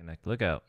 Connect. Look out.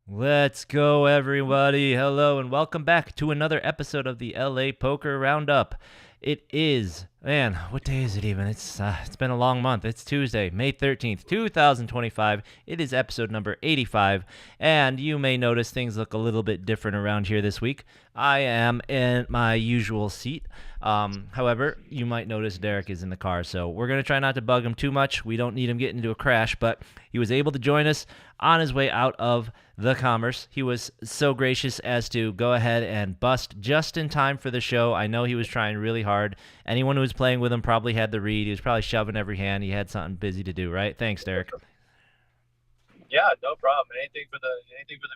Let's go, everybody. Hello, and welcome back to another episode of the LA Poker Roundup. It is, man, what day is it even? It's been a long month. It's Tuesday, May 13th, 2025. It is episode number 85, and you may notice things look a little bit different around here this week. I am in my usual seat. However, you might notice Derek is in the car, so we're going to try not to bug him too much. We don't need him getting into a crash, but he was able to join us on his way out of the Commerce. He was so gracious as to go ahead and bust just in time for the show. I know he was trying really hard. Anyone who was playing with him probably had the read. He was probably shoving every hand. He had something busy to do, right? Thanks, Derek. Yeah, no problem. Anything for the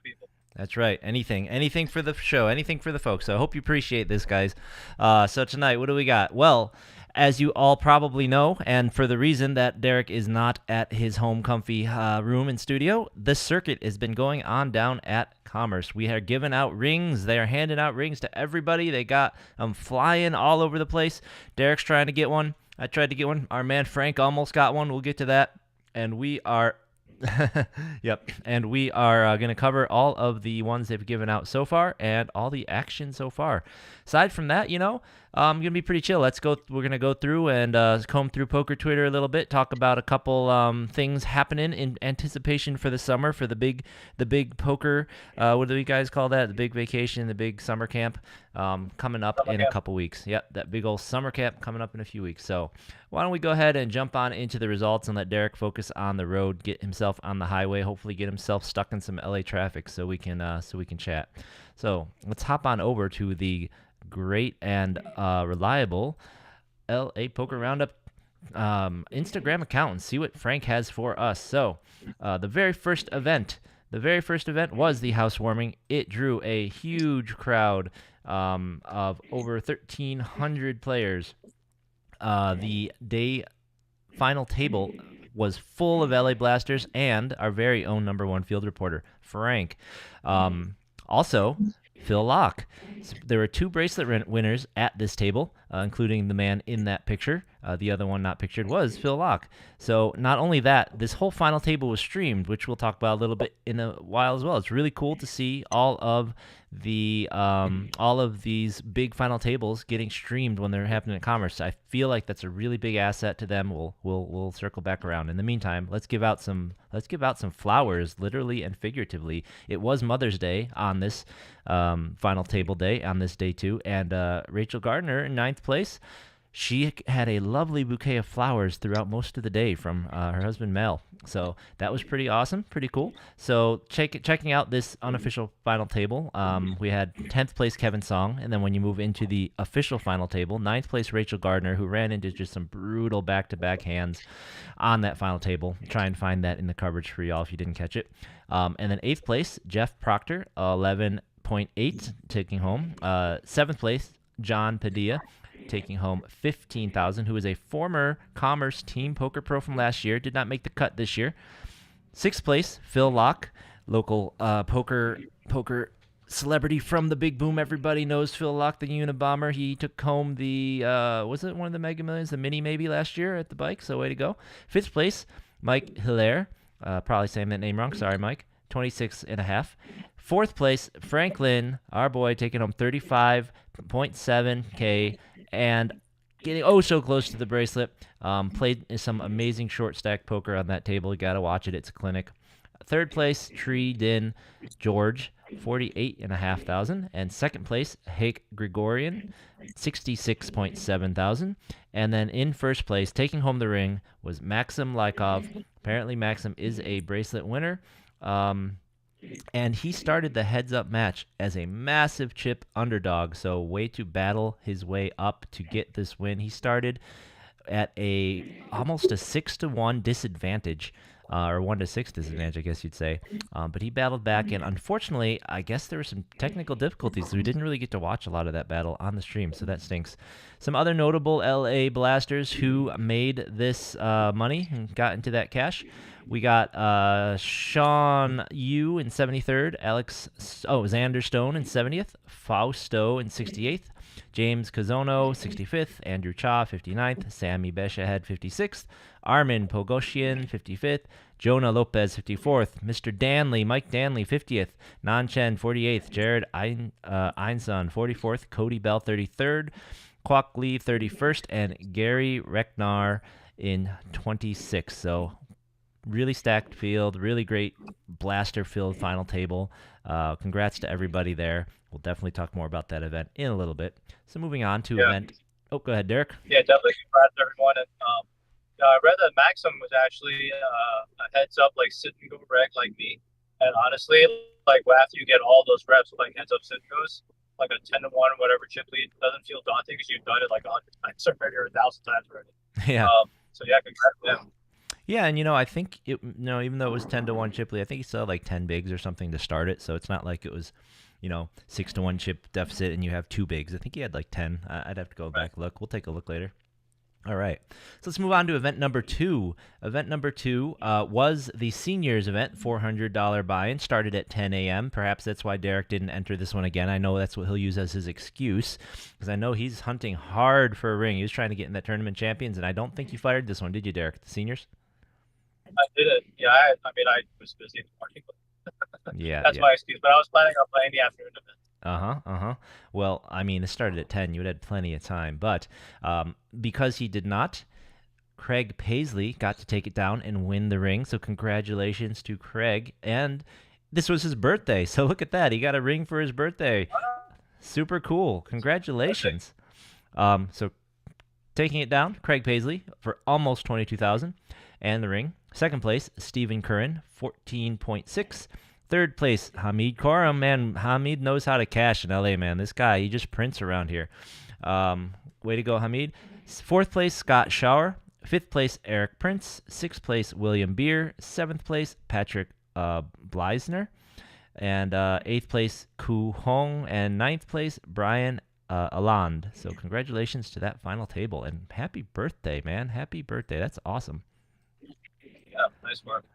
people. That's right. Anything for the show, anything for the folks. So I hope you appreciate this, guys. So tonight, what do we got? Well, as you all probably know, and for the reason that Derek is not at his home comfy room and studio, the circuit has been going on down at Commerce. We are giving out rings. They are handing out rings to everybody. They got them flying all over the place. Derek's trying to get one. I tried to get one. Our man Frank almost got one. We'll get to that. And we are... Yep, and we are going to cover all of the ones they've given out so far and all the action so far. Aside from that, going to be pretty chill. We're going to go through and comb through poker Twitter a little bit, talk about a couple things happening in anticipation for the summer, for the big poker, what do you guys call that? The big vacation, the big summer camp coming up in a couple weeks. Yep, that big old summer camp coming up in a few weeks. So why don't we go ahead and jump on into the results and let Derek focus on the road, get himself on the highway, hopefully get himself stuck in some LA traffic so we can chat. So let's hop on over to the great and reliable LA Poker Roundup Instagram account and see what Frank has for us. So the very first event was the housewarming. It drew a huge crowd of over 1,300 players. The day final table was full of LA Blasters and our very own number one field reporter, Frank. Also, Phil Locke. So there were two bracelet winners at this table, including the man in that picture. The other one not pictured was Phil Locke. So not only that, this whole final table was streamed, which we'll talk about a little bit in a while as well. It's really cool to see all of these big final tables getting streamed when they're happening at Commerce. I feel like that's a really big asset to them. We'll circle back around. In the meantime, let's give out some flowers, literally and figuratively. It was Mother's Day on this final table day, on this day too, and Rachel Gardner in 9th place. She had a lovely bouquet of flowers throughout most of the day from her husband, Mel. So that was pretty awesome, pretty cool. So checking out this unofficial final table, we had 10th place Kevin Song, and then when you move into the official final table, 9th place Rachel Gardner, who ran into just some brutal back-to-back hands on that final table. Try and find that in the coverage for y'all if you didn't catch it. And then 8th place, Jeff Proctor, 11.8, taking home. 7th place, John Padilla, taking home $15,000, who is a former Commerce Team Poker Pro from last year, did not make the cut this year. 6th place, Phil Locke, local poker celebrity from the Big Boom. Everybody knows Phil Locke, the Unabomber. He took home the, was it one of the Mega Millions, the Mini maybe last year at the bike, so way to go. 5th place, Mike Hilaire, probably saying that name wrong, sorry Mike, 26.5. 4th place, Franklin, our boy, taking home $35.7K and getting so close to the bracelet. Played some amazing short stack poker on that table. You got to watch it. It's a clinic. 3rd place, Tree Din George, $48,500. And second place, Hake Gregorian, $66,700. And then in first place, taking home the ring, was Maxim Lykov. Apparently, Maxim is a bracelet winner. And he started the heads-up match as a massive chip underdog, so way to battle his way up to get this win. He started at almost a 6-1 disadvantage, or 1-6 disadvantage, I guess you'd say. But he battled back, and unfortunately, I guess there were some technical difficulties, so we didn't really get to watch a lot of that battle on the stream, so that stinks. Some other notable LA Blasters who made this money and got into that cash. We got Sean Yu in 73rd, Xander Stone in 70th, Fausto in 68th, James Kazono 65th, Andrew Cha 59th, Sammy Beshahead 56th, Armin Pogoshian 55th, Jonah Lopez 54th, Mr. Mike Danley 50th, Nan Chen 48th, Jared Einson 44th, Cody Bell 33rd, Kwok Lee 31st, and Gary Recknar in 26th. So really stacked field, really great blaster-filled final table. Congrats to everybody there. We'll definitely talk more about that event in a little bit. So moving on to event. Oh, go ahead, Derek. Yeah, definitely congrats to everyone. And I read that Maxim was actually a heads-up, like sit-and-go reg like me. And honestly, like after you get all those reps with like heads-up sit-and-goes, like a 10-1 whatever chip lead doesn't feel daunting because you've done it like 100 times already or 1,000 times already. Yeah. So yeah, congrats to him. Yeah, and I think even though it was 10-1 chip lead, I think he still had like 10 bigs or something to start it. So it's not like it was 6-1 chip deficit and you have 2 bigs. I think he had like 10. I'd have to go back and look. We'll take a look later. All right, so let's move on to event number 2. Event number 2 was the seniors event, $400 buy-in, started at 10 a.m. Perhaps that's why Derek didn't enter this one again. I know that's what he'll use as his excuse, because I know he's hunting hard for a ring. He was trying to get in that tournament champions, and I don't think you fired this one, did you, Derek? The seniors? I did it. Yeah, I was busy in the morning. Yeah, that's my excuse. But I was planning on playing the afternoon event. Well, I mean, it started at 10. You would have had plenty of time. But because he did not, Craig Paisley got to take it down and win the ring. So congratulations to Craig. And this was his birthday. So look at that. He got a ring for his birthday. Super cool. Congratulations. So taking it down, Craig Paisley for almost $22,000 and the ring. Second place, Stephen Curran, 14.6. Third place, Hamid Koram. Man, Hamid knows how to cash in LA, man. This guy, he just prints around here. Way to go, Hamid. Fourth place, Scott Schauer. Fifth place, Eric Prince. Sixth place, William Beer. Seventh place, Patrick Bleisner. And eighth place, Ku Hong. And ninth place, Brian Aland. So congratulations to that final table. And happy birthday, man. Happy birthday. That's awesome. Yeah, nice work.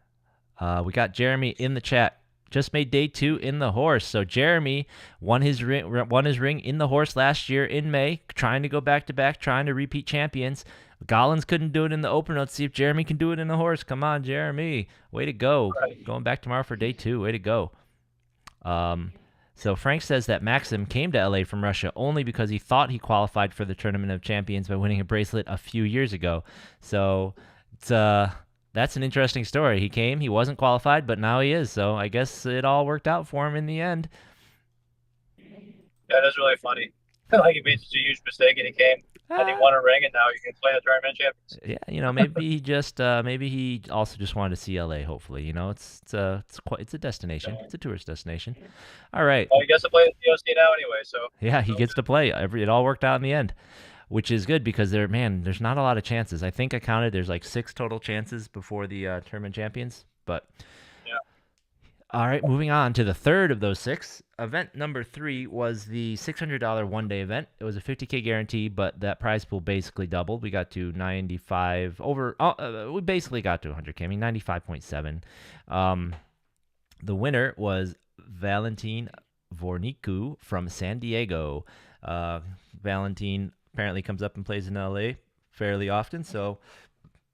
We got Jeremy in the chat. Just made day 2 in the horse. So Jeremy won his ring in the horse last year in May, trying to go back-to-back, trying to repeat champions. Gollins couldn't do it in the opener. Let's see if Jeremy can do it in the horse. Come on, Jeremy. Way to go. Right. Going back tomorrow for day 2. Way to go. So Frank says that Maxim came to LA from Russia only because he thought he qualified for the Tournament of Champions by winning a bracelet a few years ago. So it's that's an interesting story. He came, he wasn't qualified, but now he is. So I guess it all worked out for him in the end. Yeah, that's really funny. Like he made such a huge mistake and he came and he won a ring and now he can play the tournament champions. Yeah, maybe he just maybe he also just wanted to see LA. Hopefully, it's a destination. It's a tourist destination. All right. Well, he gets to play the DOC now anyway, so yeah, he gets to play. It all worked out in the end, which is good because there's not a lot of chances. I think I counted there's like 6 total chances before the tournament champions. But yeah. All right, moving on to the third of those 6. Event number 3 was the $600 one-day event. It was a $50K guarantee, but that prize pool basically doubled. We got to 95 over. We basically got to 100K. I mean 95.7. The winner was Valentin Vorniku from San Diego. Valentin apparently comes up and plays in LA fairly often, so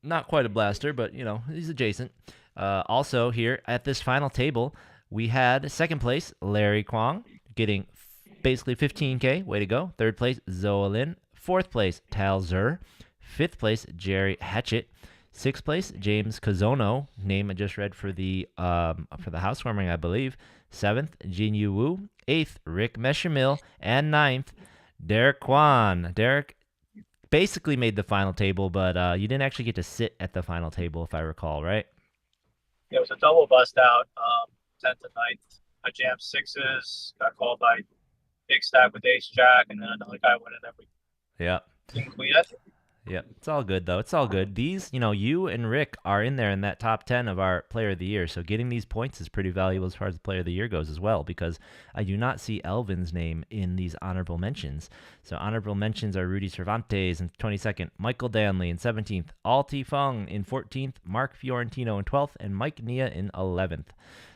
not quite a blaster, but he's adjacent. Also here at this final table, we had second place Larry Kwong getting basically 15K. Way to go. Third place Zoa Lin. Fourth place Tal Zur. Fifth place Jerry Hatchett. Sixth place, James Kazono, name I just read for the housewarming, I believe. Seventh, Jin Yu Wu. Eighth, Rick Meshermill. And ninth, Derek Kwan. Derek basically made the final table, but you didn't actually get to sit at the final table, if I recall, right? It was a double bust out, 10th and 9th. I jammed sixes, got called by big stack with ace jack, and then another guy went in there with Yeah. king queen. I think. Yeah, it's all good though. It's all good. These, you and Rick are in there in that top 10 of our player of the year. So getting these points is pretty valuable as far as the player of the year goes as well, because I do not see Elvin's name in these honorable mentions. So honorable mentions are Rudy Cervantes in 22nd, Michael Danley in 17th, Alti Fung in 14th, Mark Fiorentino in 12th, and Mike Nia in 11th.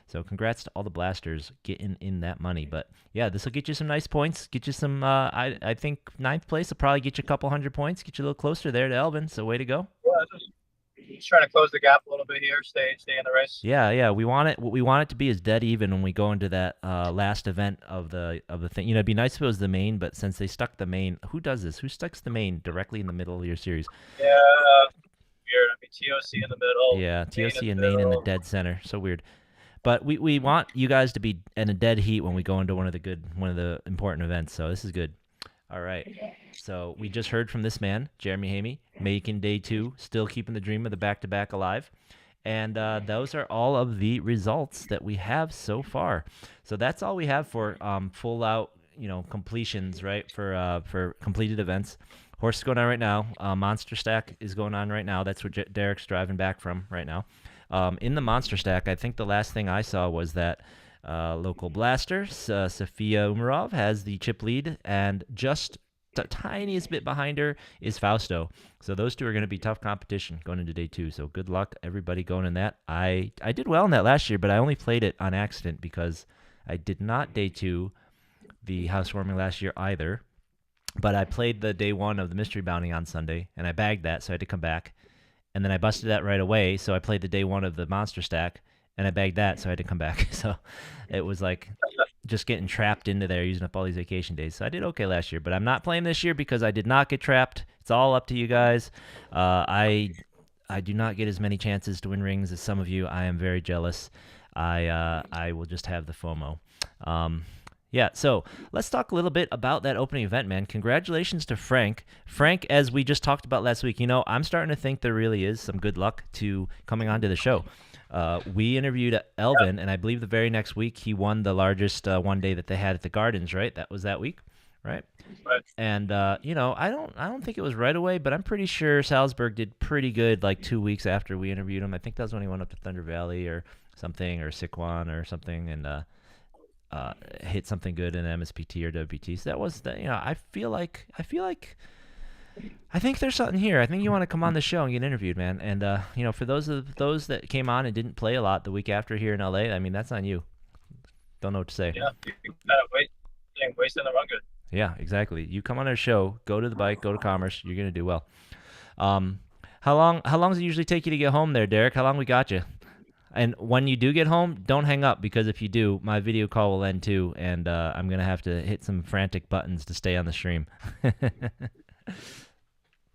So congrats to all the blasters getting in that money. But yeah, this will get you some nice points. Get you some, I think ninth place will probably get you a couple hundred points. Get you a little closer there to Elvin. So way to go. Well, just trying to close the gap a little bit here. Stay in the race. Yeah. We want it to be as dead even when we go into that last event of the thing. It'd be nice if it was the main, but since they stuck the main, who does this? Who sticks the main directly in the middle of your series? Yeah, weird. I mean, TOC in the middle. Yeah, TOC and main in the dead center. So weird. But we want you guys to be in a dead heat when we go into one of the important events. So this is good. All right. So we just heard from this man, Jeremy Hamey, making day 2, still keeping the dream of the back-to-back alive. And those are all of the results that we have so far. So that's all we have for full out, completions, right? For completed events. Horse is going on right now. Monster Stack is going on right now. That's what Derek's driving back from right now. In the Monster Stack, I think the last thing I saw was that local blaster, Sofia Umarov, has the chip lead, and just the tiniest bit behind her is Fausto. So those two are going to be tough competition going into day 2. So good luck, everybody, going in that. I did well in that last year, but I only played it on accident because I did not day 2 the housewarming last year either. But I played the day 1 of the Mystery Bounty on Sunday, and I bagged that, so I had to come back. And then I busted that right away, so I played the day 1 of the Monster Stack, and I bagged that, so I had to come back. So it was like just getting trapped into there, using up all these vacation days. So I did okay last year, but I'm not playing this year because I did not get trapped. It's all up to you guys. I do not get as many chances to win rings as some of you. I am very jealous. I will just have the FOMO. Yeah, so let's talk a little bit about that opening event, man. Congratulations to Frank. Frank, as we just talked about last week, I'm starting to think there really is some good luck to coming onto the show. We interviewed Elvin, and I believe the very next week he won the largest one day that they had at the Gardens, right? That was that week, right? Right. And I don't think it was right away, but I'm pretty sure Salzburg did pretty good like 2 weeks after we interviewed him. I think that was when he went up to Thunder Valley or something, or Siquan or something, and hit something good in MSPT or WPT. So that was I think there's something here. I think you want to come on the show and get interviewed, man. And for those that came on and didn't play a lot the week after here in LA, I mean, that's on you. Don't know what to say. Yeah, wasting the run good. Yeah, exactly. You come on our show, go to the bike, go to Commerce, you're gonna do well. How long does it usually take you to get home there, Derek? How long we got you? And when you do get home, don't hang up, because if you do, my video call will end too, and I'm going to have to hit some frantic buttons to stay on the stream. Okay,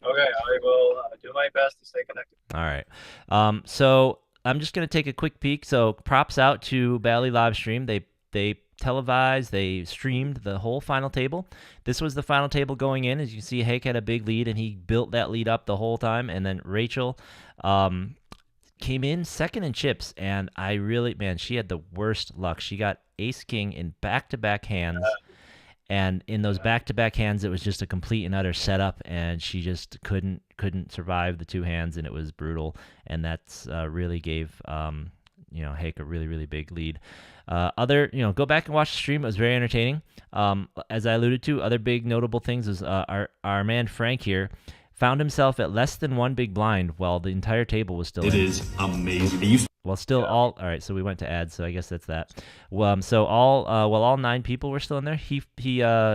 I will do my best to stay connected. All right. So I'm just going to take a quick peek. So props out to Bally Livestream. They televised, they streamed the whole final table. This was the final table going in. As you can see, Hake had a big lead, and he built that lead up the whole time. And then Rachel came in second in chips, and she had the worst luck. She got ace king in back-to-back hands, and in those back-to-back hands, it was just a complete and utter setup, and she just couldn't survive the 2 hands, and it was brutal. And that's really gave Hake a really, really big lead. Go back and watch the stream. It was very entertaining. As I alluded to, other big notable things was our man Frank here found himself at less than 1 big blind while the entire table was still in. It is amazing. All right, so we went to ads, so I guess that's that. So all 9 people were still in there, he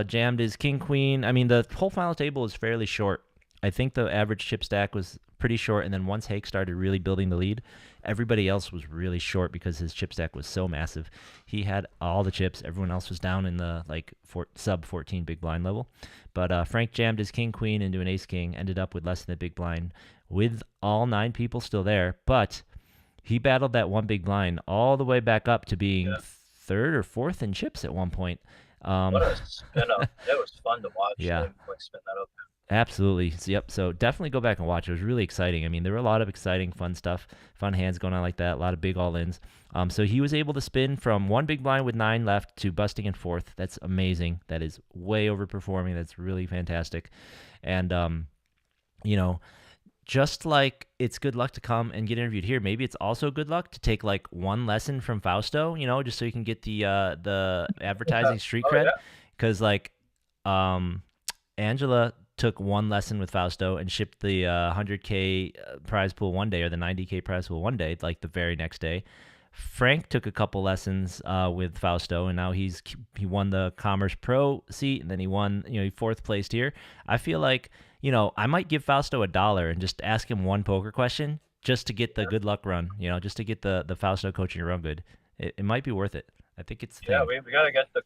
jammed his king queen. I mean, the whole final table was fairly short. I think the average chip stack was pretty short, and then once Hake started really building the lead, everybody else was really short because his chip stack was so massive. He had all the chips. Everyone else was down in the like sub 14 big blind level. But Frank jammed his king queen into an ace king, ended up with less than a big blind with all 9 people still there, but he battled that one big blind all the way back up to being third or fourth in chips at one point. What a spin up! That was fun to watch. Yeah. Him, like, spin that up. Absolutely. So, yep. So definitely go back and watch. It was really exciting. I mean, there were a lot of exciting, fun stuff, fun hands going on like that. A lot of big all-ins. So he was able to spin from one big blind with 9 left to busting in fourth. That's amazing. That is way overperforming. That's really fantastic. And you know, just like it's good luck to come and get interviewed here, maybe it's also good luck to take like one lesson from Fausto, you know, just so you can get the advertising street cred. Because like Angela took one lesson with Fausto and shipped the 100K prize pool one day, or the 90K prize pool one day, like the very next day. Frank took a couple lessons with Fausto, and now he won the Commerce Pro seat, and then he won, you know, he fourth placed here. I feel like, you know, I might give Fausto $1 and just ask him one poker question just to get the good luck run, you know, just to get the Fausto coaching run good. It might be worth it. I think it's we gotta get the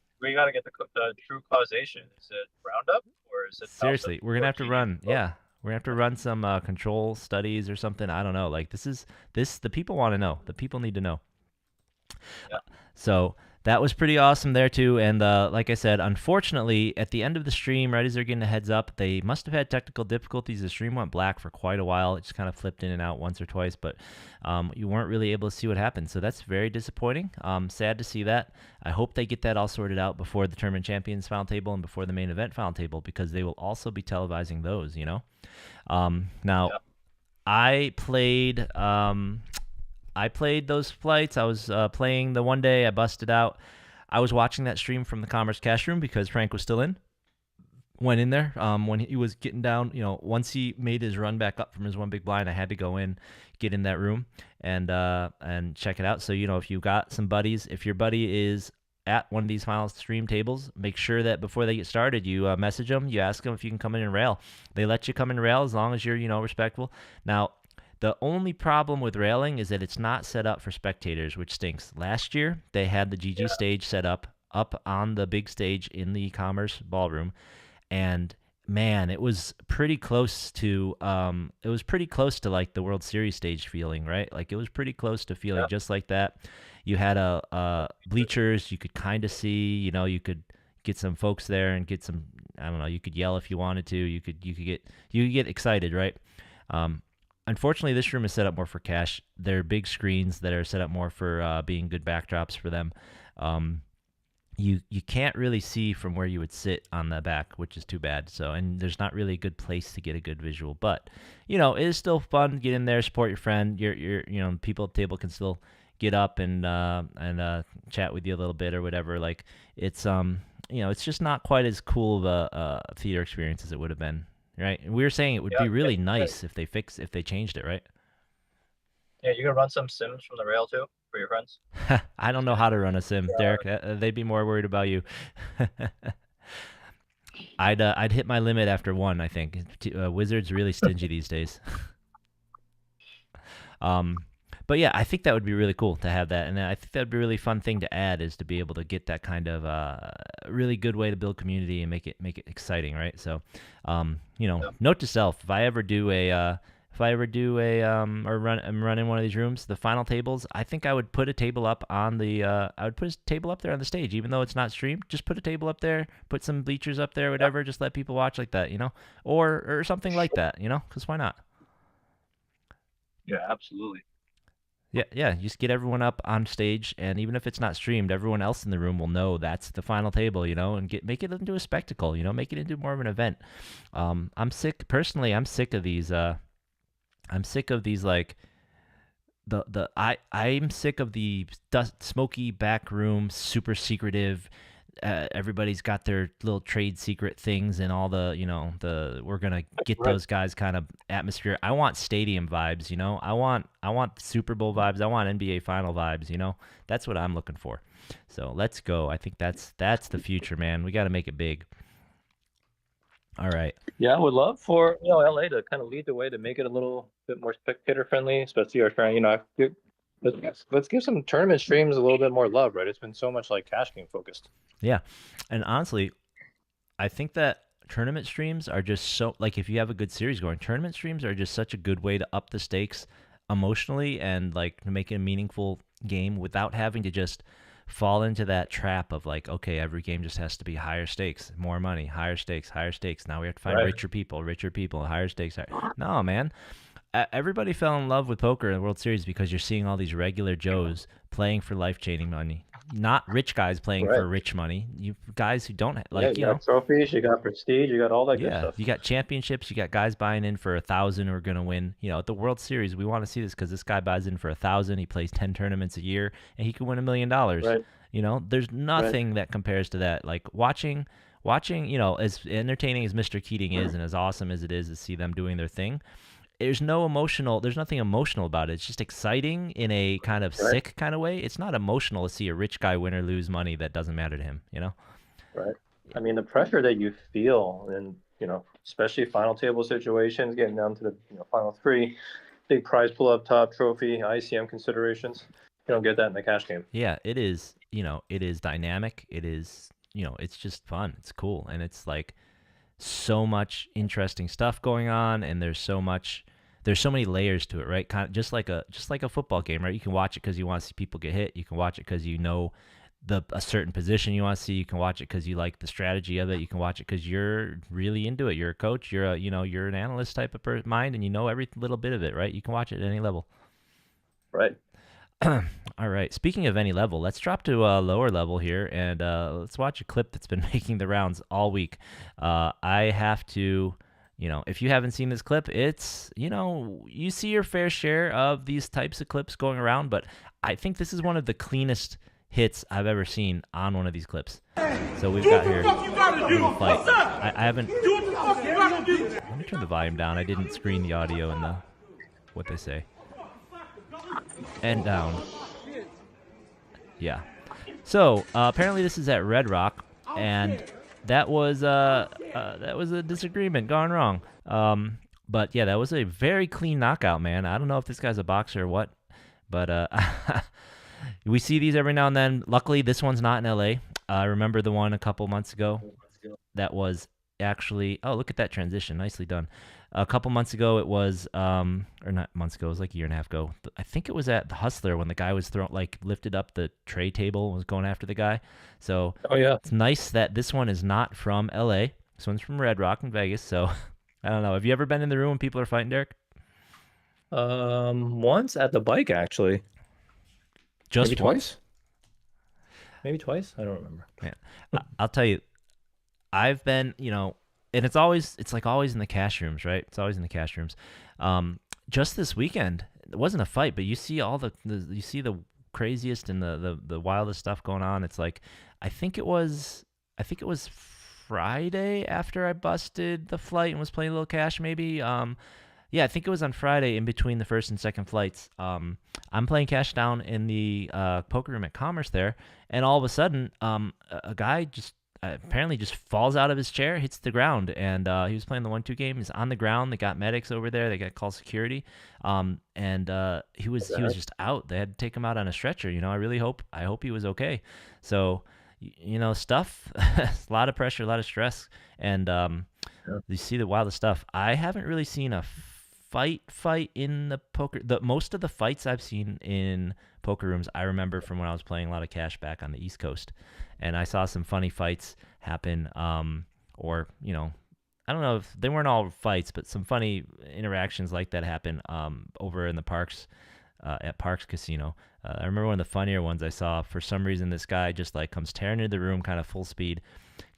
true causation. Is it Roundup or is it seriously? We're gonna have to run. Yeah, we're gonna have to run some control studies or something. I don't know. Like the people want to know. The people need to know. Yeah. So that was pretty awesome there too. And like I said, unfortunately, at the end of the stream, right as they're getting a heads up, they must have had technical difficulties. The stream went black for quite a while. It just kind of flipped in and out once or twice, but you weren't really able to see what happened. So that's very disappointing. Sad to see that. I hope they get that all sorted out before the Tournament Champions final table and before the main event final table, because they will also be televising those, you know? Now, yeah. I played those flights. I was playing the one day. I busted out. I was watching that stream from the Commerce Cash Room because Frank was still in. Went in there when he was getting down. You know, once he made his run back up from his one big blind, I had to go in, get in that room, and check it out. So, you know, if you got some buddies, if your buddy is at one of these final stream tables, make sure that before they get started, you message them. You ask them if you can come in and rail. They let you come in and rail as long as you're, you know, respectful. Now, the only problem with railing is that it's not set up for spectators, which stinks. Last year, they had the GG stage set up on the big stage in the Commerce Ballroom, and man, it was pretty close to like the World Series stage feeling, right? Like it was pretty close to feeling just like that. You had bleachers, you could kind of see, you know, you could get some folks there and get some, I don't know, you could yell if you wanted to, you could get excited, right? Unfortunately, this room is set up more for cash. They're big screens that are set up more for being good backdrops for them. You can't really see from where you would sit on the back, which is too bad. So, and there's not really a good place to get a good visual. But, you know, it is still fun. Get in there, support your friend. Your you know, people at the table can still get up and chat with you a little bit or whatever. Like it's you know, it's just not quite as cool of a theater experience as it would have been. Right, and we were saying it would be really nice if they changed it, right? Yeah, you can run some sims from the rail too for your friends. I don't know how to run a sim, Derek. They'd be more worried about you. I'd hit my limit after one. I think Wizards really stingy these days. But yeah, I think that would be really cool to have that, and I think that'd be a really fun thing to add, is to be able to get that kind of really good way to build community and make it exciting, right? So, you know, note to self: if I ever do I'm running one of these rooms, the final tables, I think I would put a table up on the I would put a table up there on the stage, even though it's not streamed. Just put a table up there, put some bleachers up there, whatever. Just let people watch like that, you know, or something like that, you know, because why not? Yeah, absolutely. Yeah, just get everyone up on stage, and even if it's not streamed, everyone else in the room will know that's the final table, you know, and make it into a spectacle, you know, make it into more of an event. I'm sick of these. I'm sick of these, like I'm sick of the smoky back room, super secretive. Everybody's got their little trade secret things and all the, you know, we're gonna get those guys kind of atmosphere. I want stadium vibes, you know. I want Super Bowl vibes. I want NBA final vibes, you know. That's what I'm looking for. So let's go. I think that's the future, man. We got to make it big. All right. Yeah, I would love for, you know, LA to kind of lead the way to make it a little bit more spectator friendly, especially our trying, let's give some tournament streams a little bit more love, right? It's been so much like cash game focused. Yeah, and honestly, I think that tournament streams are just so like if you have a good series going, tournament streams are just such a good way to up the stakes emotionally and like to make it a meaningful game without having to just fall into that trap of like, okay, every game just has to be higher stakes, more money, higher stakes, higher stakes. Now we have to find Right. richer people, higher stakes. No, man. Everybody fell in love with poker in the World Series because you're seeing all these regular Joes playing for life-changing money, not rich guys playing Right. for rich money. You guys who don't Yeah, you got trophies, you got prestige, you got all that good stuff. you got championships. You got guys buying in for 1,000 who are going to win. At the World Series, we want to see this because this guy buys in for 1,000. He plays 10 tournaments a year, and he could win $1 million. Right. There's nothing that compares to that. Like watching, as entertaining as Mr. Keating is, and as awesome as it is to see them doing their thing. There's nothing emotional about it. It's just exciting in a kind of sick kind of way. It's not emotional to see a rich guy win or lose money that doesn't matter to him. Right. I mean, the pressure that you feel in, especially final table situations, getting down to the final three, big prize pull up top, trophy, ICM considerations. You don't get that in the cash game. Yeah, it is. It is dynamic. It is. It's just fun. It's cool, and it's like so much interesting stuff going on, and there's so many layers to it, right? Kind of just like a football game, right? You can watch it because you want to see people get hit. You can watch it because a certain position you want to see. You can watch it because you like the strategy of it. You can watch it because you're really into it. You're a coach. You're an analyst type of mind, and you know every little bit of it, right? You can watch it at any level. Right. All right. Speaking of any level, let's drop to a lower level here, and let's watch a clip that's been making the rounds all week. I have to, if you haven't seen this clip, it's, you see your fair share of these types of clips going around, but I think this is one of the cleanest hits I've ever seen on one of these clips. So we've got here a fight. I haven't. Let me turn the volume down. I didn't screen the audio and what they say. And down. Yeah. So apparently this is at Red Rock, and that was a disagreement gone wrong. But yeah, that was a very clean knockout, man. I don't know if this guy's a boxer or what, but we see these every now and then. Luckily, this one's not in LA. I remember the one a couple months ago that was actually. Oh, look at that transition. Nicely done. A couple months ago, it was, or not months ago, it was like a year and a half ago. I think it was at the Hustler when the guy was lifted up the tray table and was going after the guy. So it's nice that this one is not from LA. This one's from Red Rock in Vegas. So I don't know. Have you ever been in the room when people are fighting, Derek? Once at the bike, actually. Just Maybe once? Maybe twice? I don't remember. Man, I'll tell you, I've been, and it's always in the cash rooms, right? It's always in the cash rooms. Just this weekend, it wasn't a fight, but you see you see the craziest and the wildest stuff going on. It's like, I think it was Friday after I busted the flight and was playing a little cash, maybe. Yeah, I think it was on Friday in between the first and second flights. I'm playing cash down in the poker room at Commerce there, and all of a sudden, a guy just apparently just falls out of his chair, hits the ground, and he was playing the 1-2 game. He's on the ground. They got medics over there. They got called security, and he was just out. They had to take him out on a stretcher. I hope he was okay. So, stuff, a lot of pressure, a lot of stress, and you see the wildest stuff. I haven't really seen a fight in the poker. Most of the fights I've seen in poker rooms, I remember from when I was playing a lot of cash back on the East Coast, and I saw some funny fights happen. Or I don't know if they weren't all fights, but some funny interactions like that happen over in the parks at Parks Casino. I remember one of the funnier ones I saw. For some reason, this guy just comes tearing into the room, kind of full speed,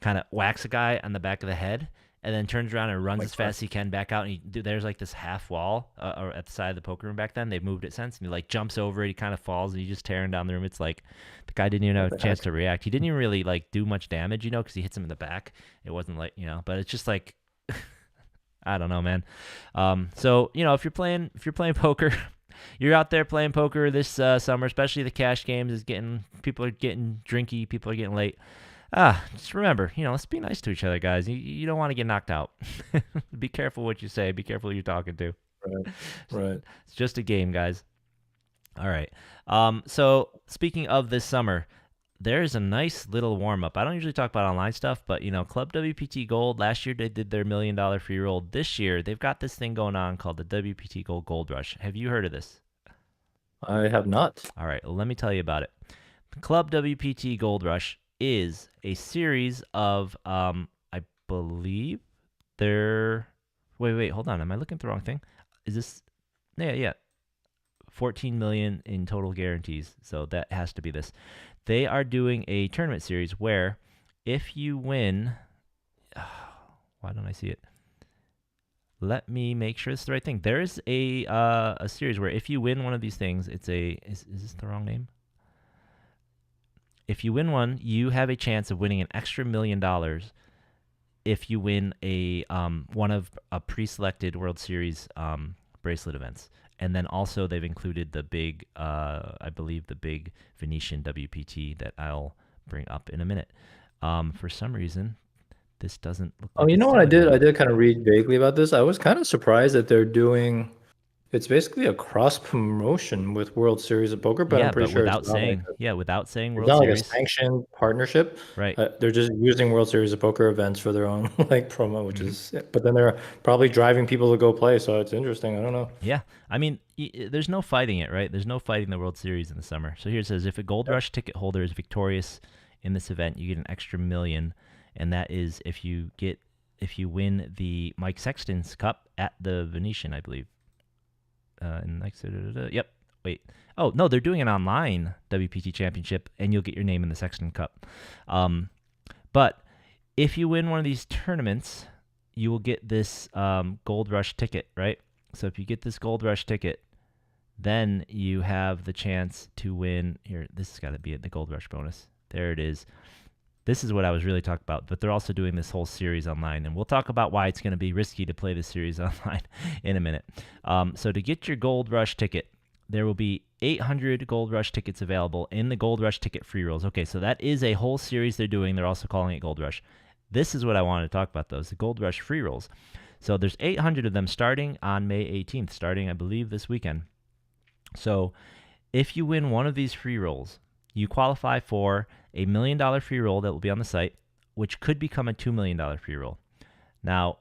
kind of whacks a guy on the back of the head, and then turns around and runs as fast as he can back out. And there's this half wall or at the side of the poker room back then. They've moved it since. And he jumps over it. He kind of falls, and he's just tearing down the room. It's like the guy didn't even have a chance to react. He didn't even really do much damage, because he hits him in the back. It wasn't but it's just I don't know, man. So if you're playing poker, you're out there playing poker this summer, especially the cash games. People are getting drinky. People are getting late. Just remember, let's be nice to each other, guys. You don't want to get knocked out. Be careful what you say. Be careful who you're talking to. Right. Right. It's just a game, guys. All right. So speaking of this summer, there's a nice little warm up. I don't usually talk about online stuff, but Club WPT Gold, last year they did their $1 million free roll. This year they've got this thing going on called the WPT Gold Gold Rush. Have you heard of this? I have not. All right, well, let me tell you about it. Club WPT Gold Rush is a series of, I believe they're. Wait, hold on. Am I looking at the wrong thing? Is this? Yeah. 14 million in total guarantees. So that has to be this. They are doing a tournament series where if you win, why don't I see it? Let me make sure it's the right thing. There is a series where if you win one of these things, it's a is this the wrong name? If you win one, you have a chance of winning an extra $1 million if you win a one of a pre-selected World Series bracelet events. And then also they've included the big, I believe the big Venetian WPT that I'll bring up in a minute. For some reason, this doesn't look like Oh, you it's know what I telling did? me. I did kind of read vaguely about this. I was kind of surprised that they're doing. It's basically a cross promotion with World Series of Poker, but I'm Yeah, pretty but sure it's without saying it's World not like a Series. sanctioned partnership. Right. They're just using World Series of Poker events for their own like promo, which Mhm. is. But then they're probably driving people to go play, so it's interesting. I don't know. Yeah, I mean, there's no fighting it, right? There's no fighting the World Series in the summer. So here it says, if a Gold Rush ticket holder is victorious in this event, you get an extra $1 million, and that is if you win the Mike Sexton's Cup at the Venetian, I believe. Yep. Wait. Oh no, they're doing an online WPT Championship, and you'll get your name in the Sexton Cup. But if you win one of these tournaments, you will get this Gold Rush ticket, right? So if you get this Gold Rush ticket, then you have the chance to win. Here, this has got to be it, the Gold Rush bonus. There it is. This is what I was really talking about, but they're also doing this whole series online, and we'll talk about why it's going to be risky to play this series online in a minute. So to get your Gold Rush ticket, there will be 800 Gold Rush tickets available in the Gold Rush ticket free rolls. Okay, so that is a whole series they're doing. They're also calling it Gold Rush. This is what I wanted to talk about, though, is the Gold Rush free rolls. So there's 800 of them starting on May 18th, starting, I believe, this weekend. So if you win one of these free rolls, you qualify for a $1 million free roll that will be on the site, which could become a $2 million free roll. Now,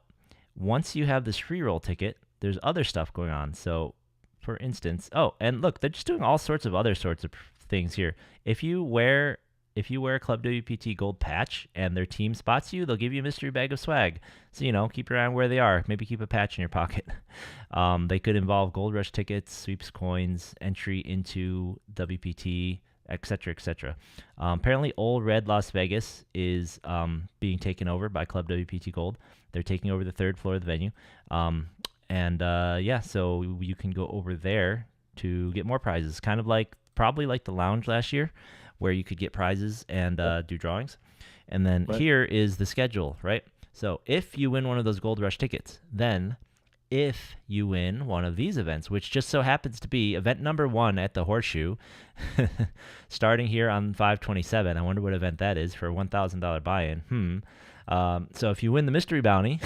once you have this free roll ticket, there's other stuff going on. So, for instance, and look, they're just doing all sorts of other sorts of things here. If you wear a Club WPT Gold patch and their team spots you, they'll give you a mystery bag of swag. So, keep your eye on where they are. Maybe keep a patch in your pocket. They could involve Gold Rush tickets, sweeps coins, entry into WPT, etc., etc. Apparently, Old Red Las Vegas is being taken over by Club WPT Gold. They're taking over the third floor of the venue. So you can go over there to get more prizes. Kind of probably like the lounge last year, where you could get prizes and do drawings. And then here is the schedule, right? So if you win one of those Gold Rush tickets, then if you win one of these events, which just so happens to be event number 1 at the Horseshoe, starting here on 5/27. I wonder what event that is for a $1,000 buy-in. So if you win the Mystery Bounty,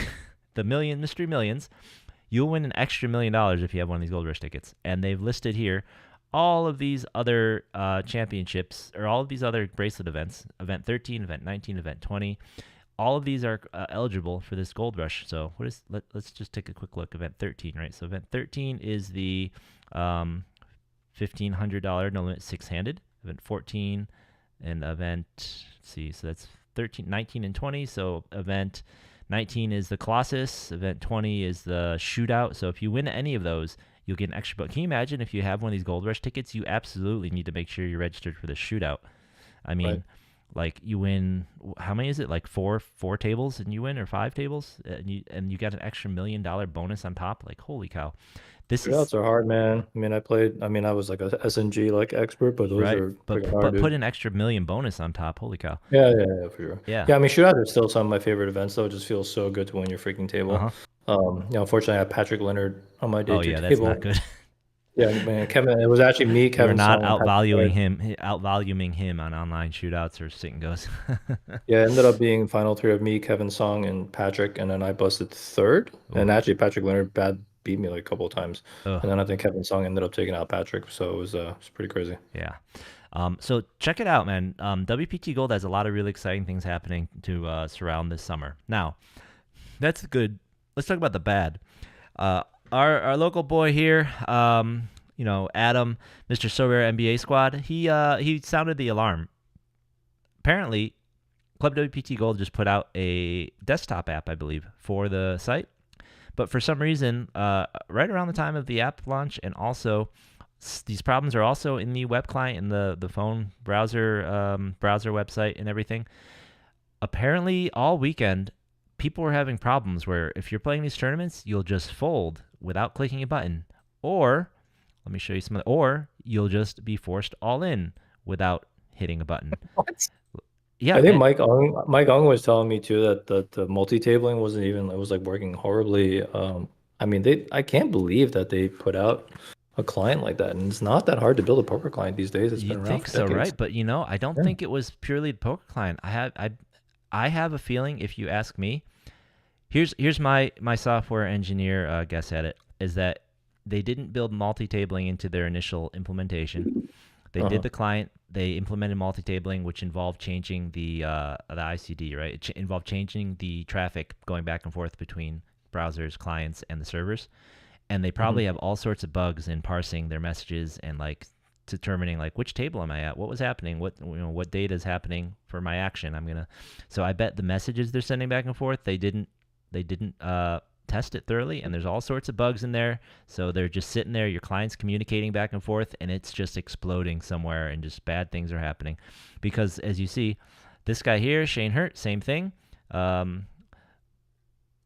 the Mystery Millions, you'll win an extra $1 million if you have one of these Gold Rush tickets. And they've listed here all of these other championships, or all of these other bracelet events, event 13, event 19, event 20. All of these are eligible for this Gold Rush. So let's just take a quick look. Event 13, right? So event 13 is the $1,500 no limit 6-handed. Event 14 and event, let's see, so that's 13, 19, and 20. So event 19 is the Colossus. Event 20 is the Shootout. So if you win any of those, you'll get an extra. But can you imagine if you have one of these Gold Rush tickets? You absolutely need to make sure you're registered for the Shootout. I mean. Right. Like you win, how many is it? Like four tables, and you win, or 5 tables, and you got an extra $1 million bonus on top. Like, holy cow! Shootouts are hard, man. I mean, I was like a SNG like expert, but those are hard. But put an extra $1 million bonus on top. Holy cow! Yeah, for sure. Yeah. I mean, shootouts are still some of my favorite events, though. It just feels so good to win your freaking table. Unfortunately, I have Patrick Leonard on my day 2 table. That's not good. Yeah, man, Kevin. It was actually me, Kevin. You're not outvaluing him on online shootouts or sit and goes. Yeah, it ended up being final 3 of me, Kevin Song, and Patrick, and then I busted 3rd. Ooh. And actually, Patrick Leonard beat me like a couple of times. Ugh. And then I think Kevin Song ended up taking out Patrick, so it was pretty crazy. Yeah. So check it out, man. WPT Gold has a lot of really exciting things happening to surround this summer. Now, that's good. Let's talk about the bad. Our local boy here, Adam, Mr. Sorare NBA Squad, he sounded the alarm. Apparently, Club WPT Gold just put out a desktop app, I believe, for the site. But for some reason, right around the time of the app launch, and also these problems are also in the web client and the phone browser website and everything. Apparently, all weekend, people were having problems where if you're playing these tournaments, you'll just fold without clicking a button, or let me show you some. Or you'll just be forced all in without hitting a button. What? Yeah, I think Mike Ong was telling me too that the multi-tabling wasn't even, it was like working horribly. I mean, I can't believe that they put out a client like that, and it's not that hard to build a poker client these days. It's been You'd around think for so, decades. right? But I don't think it was purely the poker client. I have a feeling, if you ask me, here's my software engineer guess at it, is that they didn't build multi-tabling into their initial implementation. They did the client. They implemented multi-tabling, which involved changing the ICD, right? It involved changing the traffic going back and forth between browsers, clients, and the servers. And they probably have all sorts of bugs in parsing their messages and like determining like which table am I at, what was happening, what data is happening for my action. So I bet the messages they're sending back and forth, they didn't test it thoroughly, and there's all sorts of bugs in there. So they're just sitting there, your client's communicating back and forth, and it's just exploding somewhere, and just bad things are happening. Because as you see, this guy here, Shane Hurt, same thing.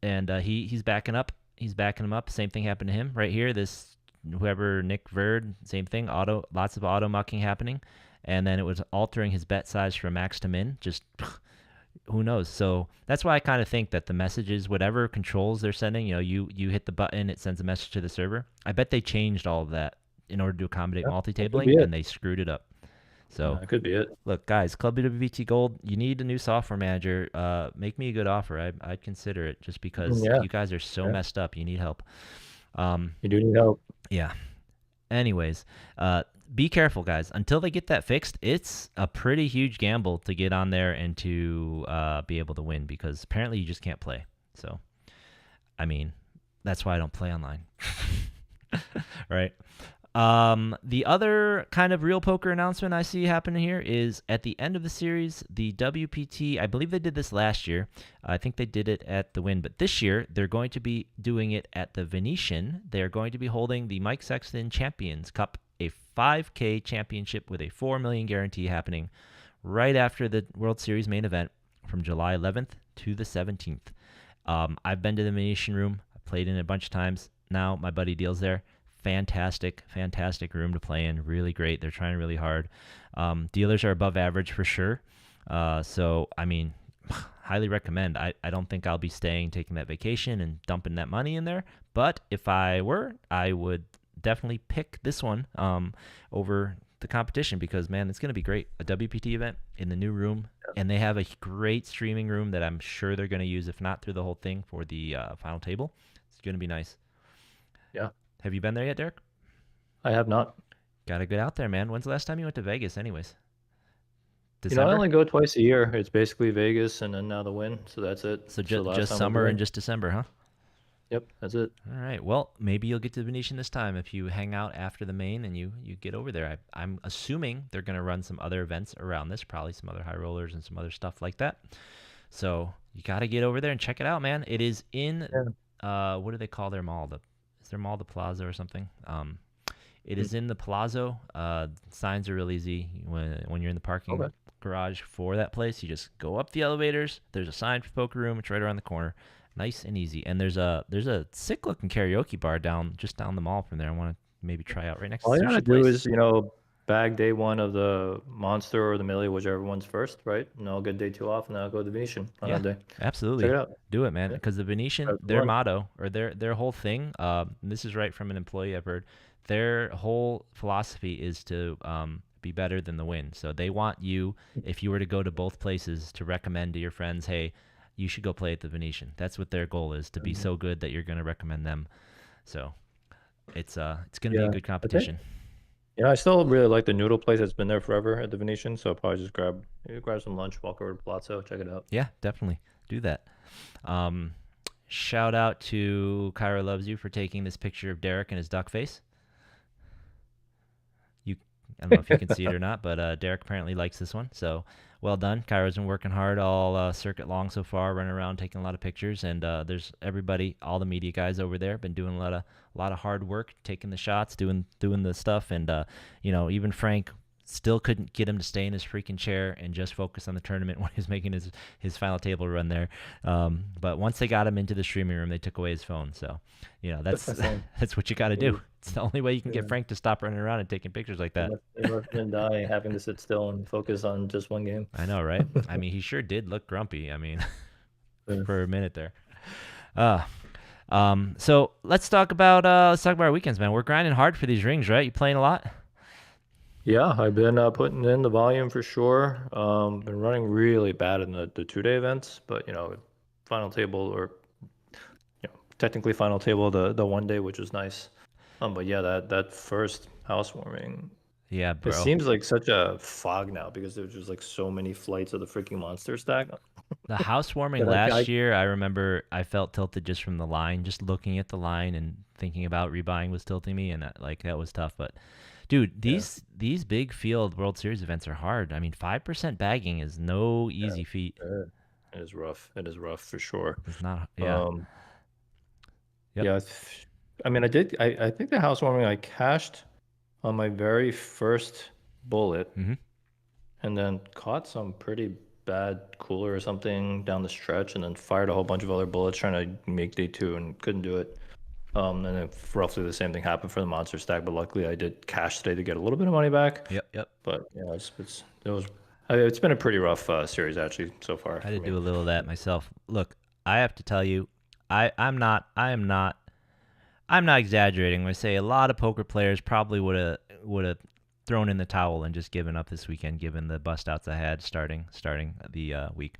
He's backing up. He's backing him up. Same thing happened to him right here. This whoever, Nick Verd, same thing. Lots of auto mucking happening, and then it was altering his bet size from max to min. Just who knows? So that's why I kind of think that the messages, whatever controls they're sending, you hit the button, it sends a message to the server. I bet they changed all of that in order to accommodate multi-tabling, and they screwed it up. So that could be it. Look, guys, Club WPT Gold, you need a new software manager. Make me a good offer. I'd consider it, just because you guys are so messed up. You need help. You do need help. Yeah. Anyways, be careful, guys. Until they get that fixed, it's a pretty huge gamble to get on there and to be able to win, because apparently you just can't play. So, that's why I don't play online. Right? The other kind of real poker announcement I see happening here is at the end of the series, the WPT, I believe they did this last year. I think they did it at the Wynn, but this year they're going to be doing it at the Venetian. They're going to be holding the Mike Sexton Champions Cup, a 5K championship with a $4 million guarantee, happening right after the World Series main event from July 11th to the 17th. I've been to the Venetian room. I've played in it a bunch of times. Now my buddy deals there. Fantastic room to play in. Really great. They're trying really hard. Dealers are above average for sure. So, highly recommend. I don't think I'll be taking that vacation and dumping that money in there. But if I were, I would definitely pick this one over the competition, because, man, it's going to be great. A WPT event in the new room. And they have a great streaming room that I'm sure they're going to use, if not through the whole thing, for the final table. It's going to be nice. Yeah. Have you been there yet, Derek? I have not. Gotta get out there, man. When's the last time you went to Vegas, anyways? December? I only go twice a year. It's basically Vegas and then now the Wynn, so that's it. So just summer and just December, huh? Yep, that's it. All right. Well, maybe you'll get to the Venetian this time if you hang out after the main and you get over there. I'm assuming they're going to run some other events around this, probably some other high rollers and some other stuff like that. So you got to get over there and check it out, man. It is in, what do they call their mall? Is their mall the Plaza or something? It is in the Palazzo. Signs are real easy when you're in the parking garage for that place. You just go up the elevators. There's a sign for Poker Room. It's right around the corner. Nice and easy. And there's a sick looking karaoke bar just down the mall from there. I want to maybe try out right next to the sushi place. All you gotta do is, bag day one of the Monster or the Millie, whichever one's first, right? And I'll get day two off, and then I'll go to the Venetian on that day. Absolutely. Check it out. Do it, man. Because the Venetian, their motto, or their whole thing, and this is right from an employee I've heard, their whole philosophy is to be better than the Wynn. So they want you, if you were to go to both places, to recommend to your friends, hey, you should go play at the Venetian. That's what their goal is, to be so good that you're going to recommend them So it's gonna be a good competition. Yeah, I still really like the noodle place that's been there forever at the Venetian. So I'll probably just grab some lunch, walk over to Palazzo, check it out. Yeah, definitely do that. Shout out to Kyra Loves You for taking this picture of Derek and his duck face. I don't know if you can see it or not, but Derek apparently likes this one. So well done. Kyra's been working hard all circuit long so far, running around taking a lot of pictures, and there's everybody, all the media guys over there, been doing a lot of hard work, taking the shots, doing the stuff, and even Frank still couldn't get him to stay in his freaking chair and just focus on the tournament when he was making his final table run there. But once they got him into the streaming room, they took away his phone. So, that's that's what you got to do. It's the only way you can get Frank to stop running around and taking pictures like that. He must have been dying, having to sit still and focus on just one game. I know, right? I mean, he sure did look grumpy. I mean, for a minute there. So let's talk about our weekends, man. We're grinding hard for these rings, right? You playing a lot? Yeah, I've been putting in the volume for sure. Been running really bad in the 2-day events, but final table, or technically final table the 1 day, which was nice. But yeah, that first housewarming, yeah, bro. It seems like such a fog now because there's just like so many flights of the freaking monster stack. The housewarming last year, I remember I felt tilted just from the line, just looking at the line and thinking about rebuying was tilting me, and that was tough. But dude, these big field World Series events are hard. I mean, 5% bagging is no easy feat. It is rough. It is rough for sure. It's not. Yeah. Yep. Yeah. I mean, I think the housewarming I cashed on my very first bullet, and then caught some pretty bad cooler or something down the stretch, and then fired a whole bunch of other bullets trying to make day 2 and couldn't do it. And then roughly the same thing happened for the monster stack, but luckily I did cash today to get a little bit of money back. Yep. But yeah, it's been a pretty rough series actually so far. I had to do a little of that myself. Look, I have to tell you, I'm not exaggerating when I say a lot of poker players probably would have thrown in the towel and just given up this weekend, given the bust outs I had starting the week.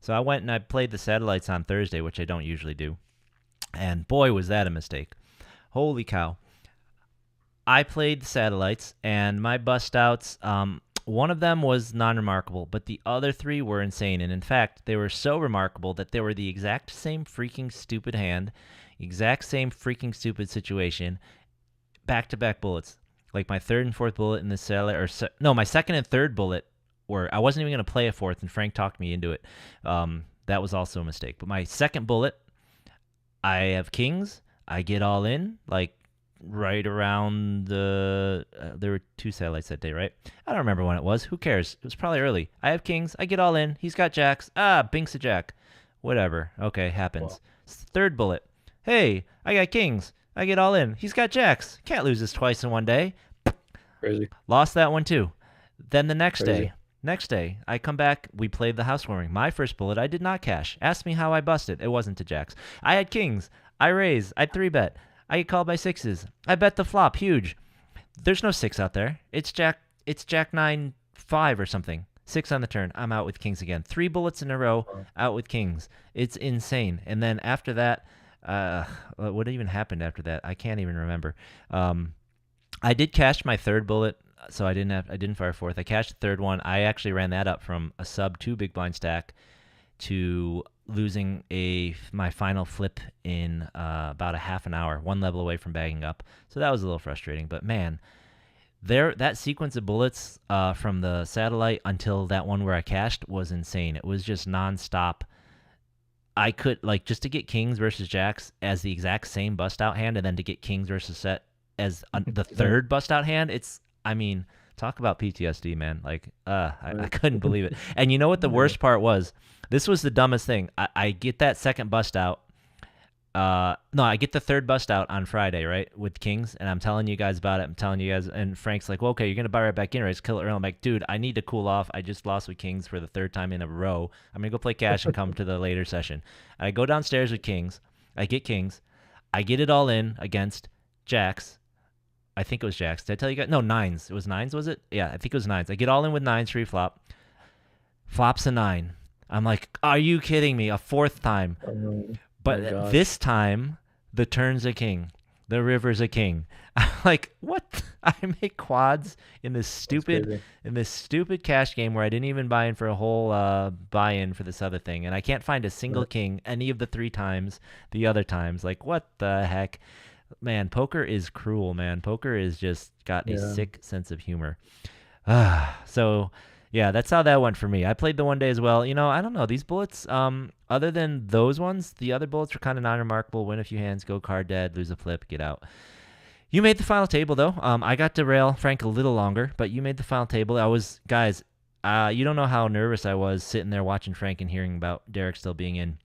So I went and I played the satellites on Thursday, which I don't usually do. And boy, was that a mistake. Holy cow. I played the satellites, and my bust outs, one of them was non-remarkable, but the other 3 were insane. And in fact, they were so remarkable that they were the exact same freaking stupid hand, exact same freaking stupid situation, back-to-back bullets. Like my 3rd and 4th bullet in the satellite, my 2nd and 3rd bullet were, I wasn't even going to play a 4th, and Frank talked me into it. That was also a mistake. But my 2nd bullet, I have kings. I get all in, like right around there were 2 satellites that day, right? I don't remember when it was. Who cares? It was probably early. I have kings. I get all in. He's got jacks. Binks a jack. Whatever. Okay, happens. Wow. 3rd bullet. Hey, I got kings. I get all in. He's got jacks. Can't lose this twice in one day. Crazy. Lost that one too. Then the next day, I come back. We played the housewarming. My first bullet, I did not cash. Ask me how I busted. It wasn't to jacks. I had kings. I raise. I 3-bet. I get called by 6s. I bet the flop. Huge. There's no 6 out there. It's jack 9-5 or something. 6 on the turn. I'm out with kings again. 3 bullets in a row. Out with kings. It's insane. And then after that, what even happened after that? I can't even remember. I did cash my 3rd bullet, so I didn't fire 4th. I cashed the 3rd one. I actually ran that up from a sub 2 big blind stack to losing my final flip in about a half an hour, 1 level away from bagging up. So that was a little frustrating. But man, that sequence of bullets from the satellite until that one where I cashed was insane. It was just nonstop. I could, just to get kings versus jacks as the exact same bust out hand, and then to get kings versus set as the 3rd bust out hand, talk about PTSD, man. I couldn't believe it. And you know what the worst part was? This was the dumbest thing. I get that 2nd bust out. I get the 3rd bust out on Friday, right, with kings, and I'm telling you guys about it. I'm telling you guys, and Frank's like, well, okay, you're going to buy right back in, right? Just kill it early. I'm like, dude, I need to cool off. I just lost with kings for the 3rd time in a row. I'm going to go play cash and come to the later session. I go downstairs with kings. I get kings. I get it all in against jacks. I think it was jacks. Did I tell you guys? No, 9s. It was 9s, was it? Yeah, I think it was 9s. I get all in with 9s pre-flop. Flops a 9. I'm like, are you kidding me? A 4th time. But this time, the turn's a king. The river's a king. I'm like, what? I make quads in this That's stupid crazy. cash game where I didn't even buy in for a whole buy-in for this other thing, and I can't find a single Right. king any of the 3 times. The other times, like, what the heck? Man, poker is cruel, man. Poker is just got a Yeah. sick sense of humor. So yeah, that's how that went for me. I played the one day as well. I don't know. These bullets, other than those ones, the other bullets were kind of non-remarkable. Win a few hands, go card dead, lose a flip, get out. You made the final table though. I got to rail Frank a little longer, but you made the final table. Guys, you don't know how nervous I was sitting there watching Frank and hearing about Derek still being in.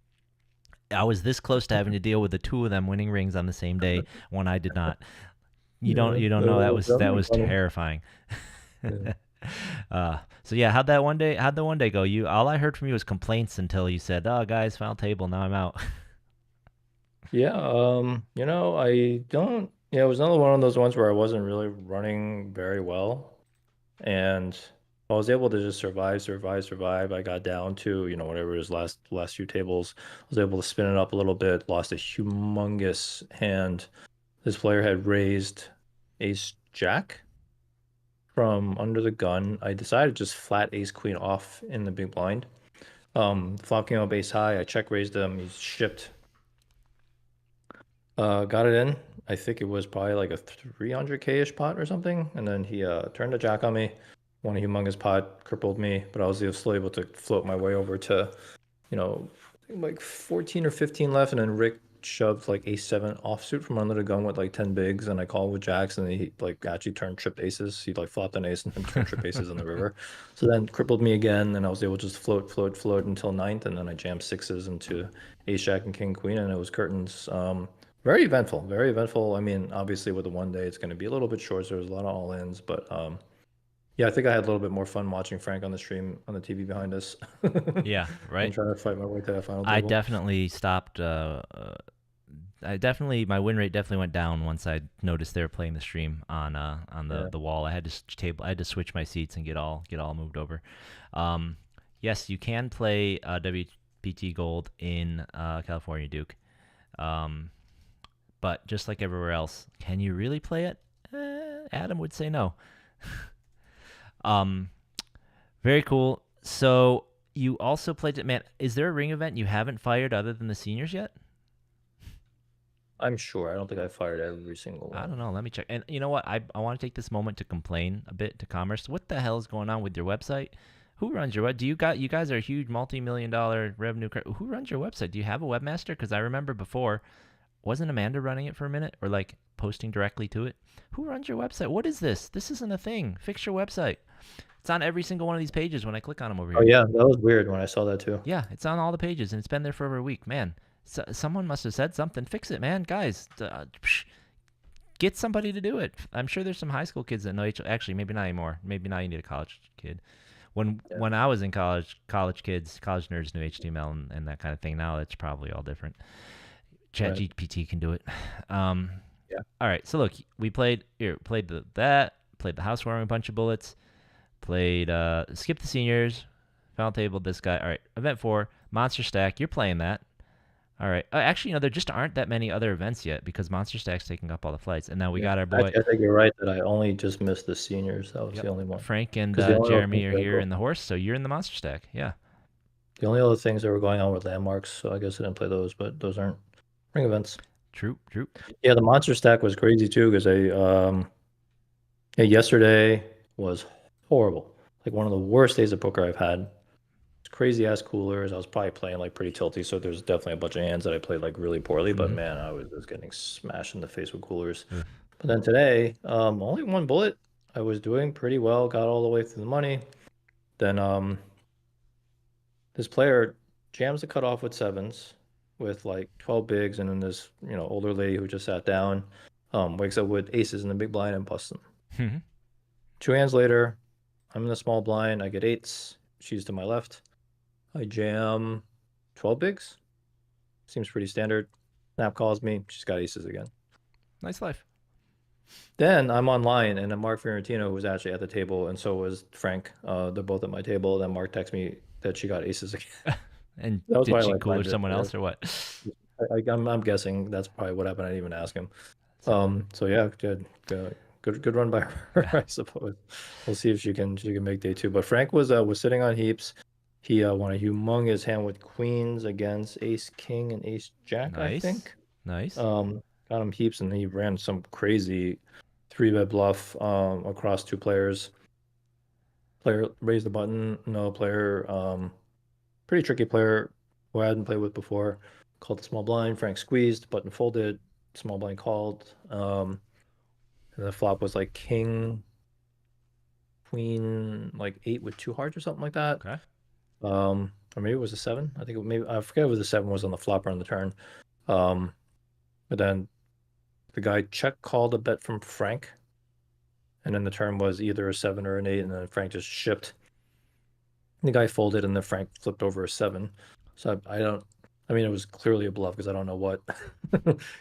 I was this close to having to deal with the two of them winning rings on the same day when I did not. Yeah. You don't know, That was that was funny. terrifying. Yeah. So yeah, how'd the one day go? All I heard from you was complaints until you said, "Oh, guys, final table. Now I'm out." Yeah, I don't, yeah, it was another one of those ones where I wasn't really running very well. And I was able to just survive. I got down to, whatever his last few tables. I was able to spin it up a little bit, lost a humongous hand. This player had raised ace jack from under the gun. I decided to just flat ace queen off in the big blind. Flop came up ace high. I check raised him. He shipped. Got it in. I think it was probably like a 300K-ish pot or something. And then he turned a jack on me, won a humongous pot, crippled me, but I was still able to float my way over to, you know, like 14 or 15 left, and then Rick shoved like ace seven offsuit from under the gun with like 10 bigs, and I called with jacks, and he like actually turned tripped aces. He like flopped an ace and then turned trip aces on the river. So then crippled me again, and I was able to just float until ninth, and then I jammed sixes into ace jack and king queen, and it was curtains. Very eventful, very eventful. I mean, obviously with the one day, it's going to be a little bit short, so there's a lot of all ins, but yeah, I think I had a little bit more fun watching Frank on the stream on the TV behind us. Yeah, And right. trying to fight my way to that final I table. definitely stopped. My win rate definitely went down once I noticed they were playing the stream on Yeah. the wall. I had to switch my seats and get all moved over. Um, yes, you can play WPT Gold in California, Duke. Um, but just like everywhere else, can you really play it? Adam would say no. um, Very cool. So you also played it, man. Is there a ring event you haven't fired other than the seniors yet? I'm sure. I don't think I fired every single I one. don't know. Let me check. And you know what? I want to take this moment to complain a bit to Commerce. What the hell is going on with your website? Who runs your web? You guys are a huge multi-million-dollar revenue. Who runs your website? Do you have a webmaster? Because I remember before, wasn't Amanda running it for a minute or like posting directly to it? Who runs your website? What is this? This isn't a thing. Fix your website. It's on every single one of these pages when I click on them over Oh here. yeah, that was weird when I saw that too. Yeah, it's on all the pages and it's been there for over a week. Man, someone must have said something. Fix it, man. Guys, get somebody to do it. I'm sure there's some high school kids that know Actually, maybe not anymore. Maybe now you need a college kid. Yeah, When I was in college, college nerds knew HTML and that kind of thing. Now it's probably all different. right. ChatGPT can do it. Um, Yeah. all right, so look, we played played the housewarming, a bunch of bullets, played skip the seniors, final table. This guy. All right, event 4, Monster Stack. You're playing that. All right. Actually, there just aren't that many other events yet because Monster Stack's taking up all the flights, and now we Yeah. got our boy. Actually, I think you're right that I only just missed the seniors. That was Yep. the only one. Frank and Because the only other Jeremy things are that here were in the horse, so you're in the Monster Stack. Yeah. the only other things that were going on were landmarks, so I guess I didn't play those, but those aren't ring events. True. Yeah, the monster stack was crazy too because yeah, yesterday was horrible. Like one of the worst days of poker I've had. It's crazy ass coolers. I was probably playing like pretty tilty, so there's definitely a bunch of hands that I played like really poorly. But Mhm. man, I was just getting smashed in the face with coolers. Ugh. But then today, only one bullet. I was doing pretty well. Got all the way through the money. Then this player jams the cutoff with sevens with like 12 bigs, and then this older lady who just sat down wakes up with aces in the big blind and busts them. Mhm. 2 hands later, I'm in the small blind. I get eights. She's to my left. I jam 12 bigs. Seems pretty standard. Snap calls me. She's got aces again. Nice life. Then I'm online, and then Mark Fiorentino was actually at the table, and so was Frank. They're both at my table. Then Mark texts me that she got aces again. And That was did probably she like cooler 5 minutes someone later. else or what? I'm guessing that's probably what happened. I didn't even ask him. So yeah, good run by her, I suppose. We'll see if she can make day 2. But Frank was sitting on heaps. He won a humongous hand with queens against ace king and ace jack, I Nice. think. Nice. Got him heaps, and he ran some crazy 3-bet bluff across 2 players. Player raised the button, no player, pretty tricky player who I hadn't played with before. Called the small blind. Frank squeezed, button folded, small blind called. And the flop was like king, queen, like 8 with 2 hearts or something like that. Okay. Or maybe it was a 7. I think maybe I forget if it was a 7 was on the flop or on the turn. But then the guy check called a bet from Frank, and then the turn was either a 7 or an 8, and then Frank just shipped. The guy folded, and then Frank flipped over a 7. So I don't. I mean, it was clearly a bluff because I don't know what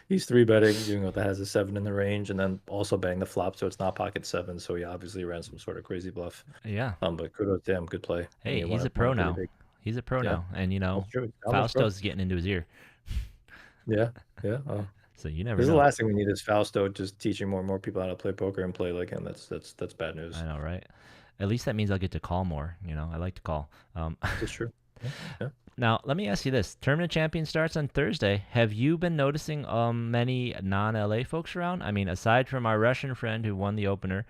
he's 3-betting, that has a 7 in the range, and then also betting the flop, so it's not pocket 7. So he obviously ran some sort of crazy bluff. Yeah. But kudos to him, good play. And Hey, he he's won a pro won pretty now. big. He's a pro Yeah. now, and That's true. Almost pro. Fausto's getting into his ear, Yeah. so you never This is the know. last thing we need is Fausto just teaching more and more people how to play poker and play like him. That's bad news. I know, right? At least that means I'll get to call more. I like to call. That's true. Yeah. Now, let me ask you this. Tournament Champion starts on Thursday. Have you been noticing many non-LA folks around? I mean, aside from our Russian friend who won the opener,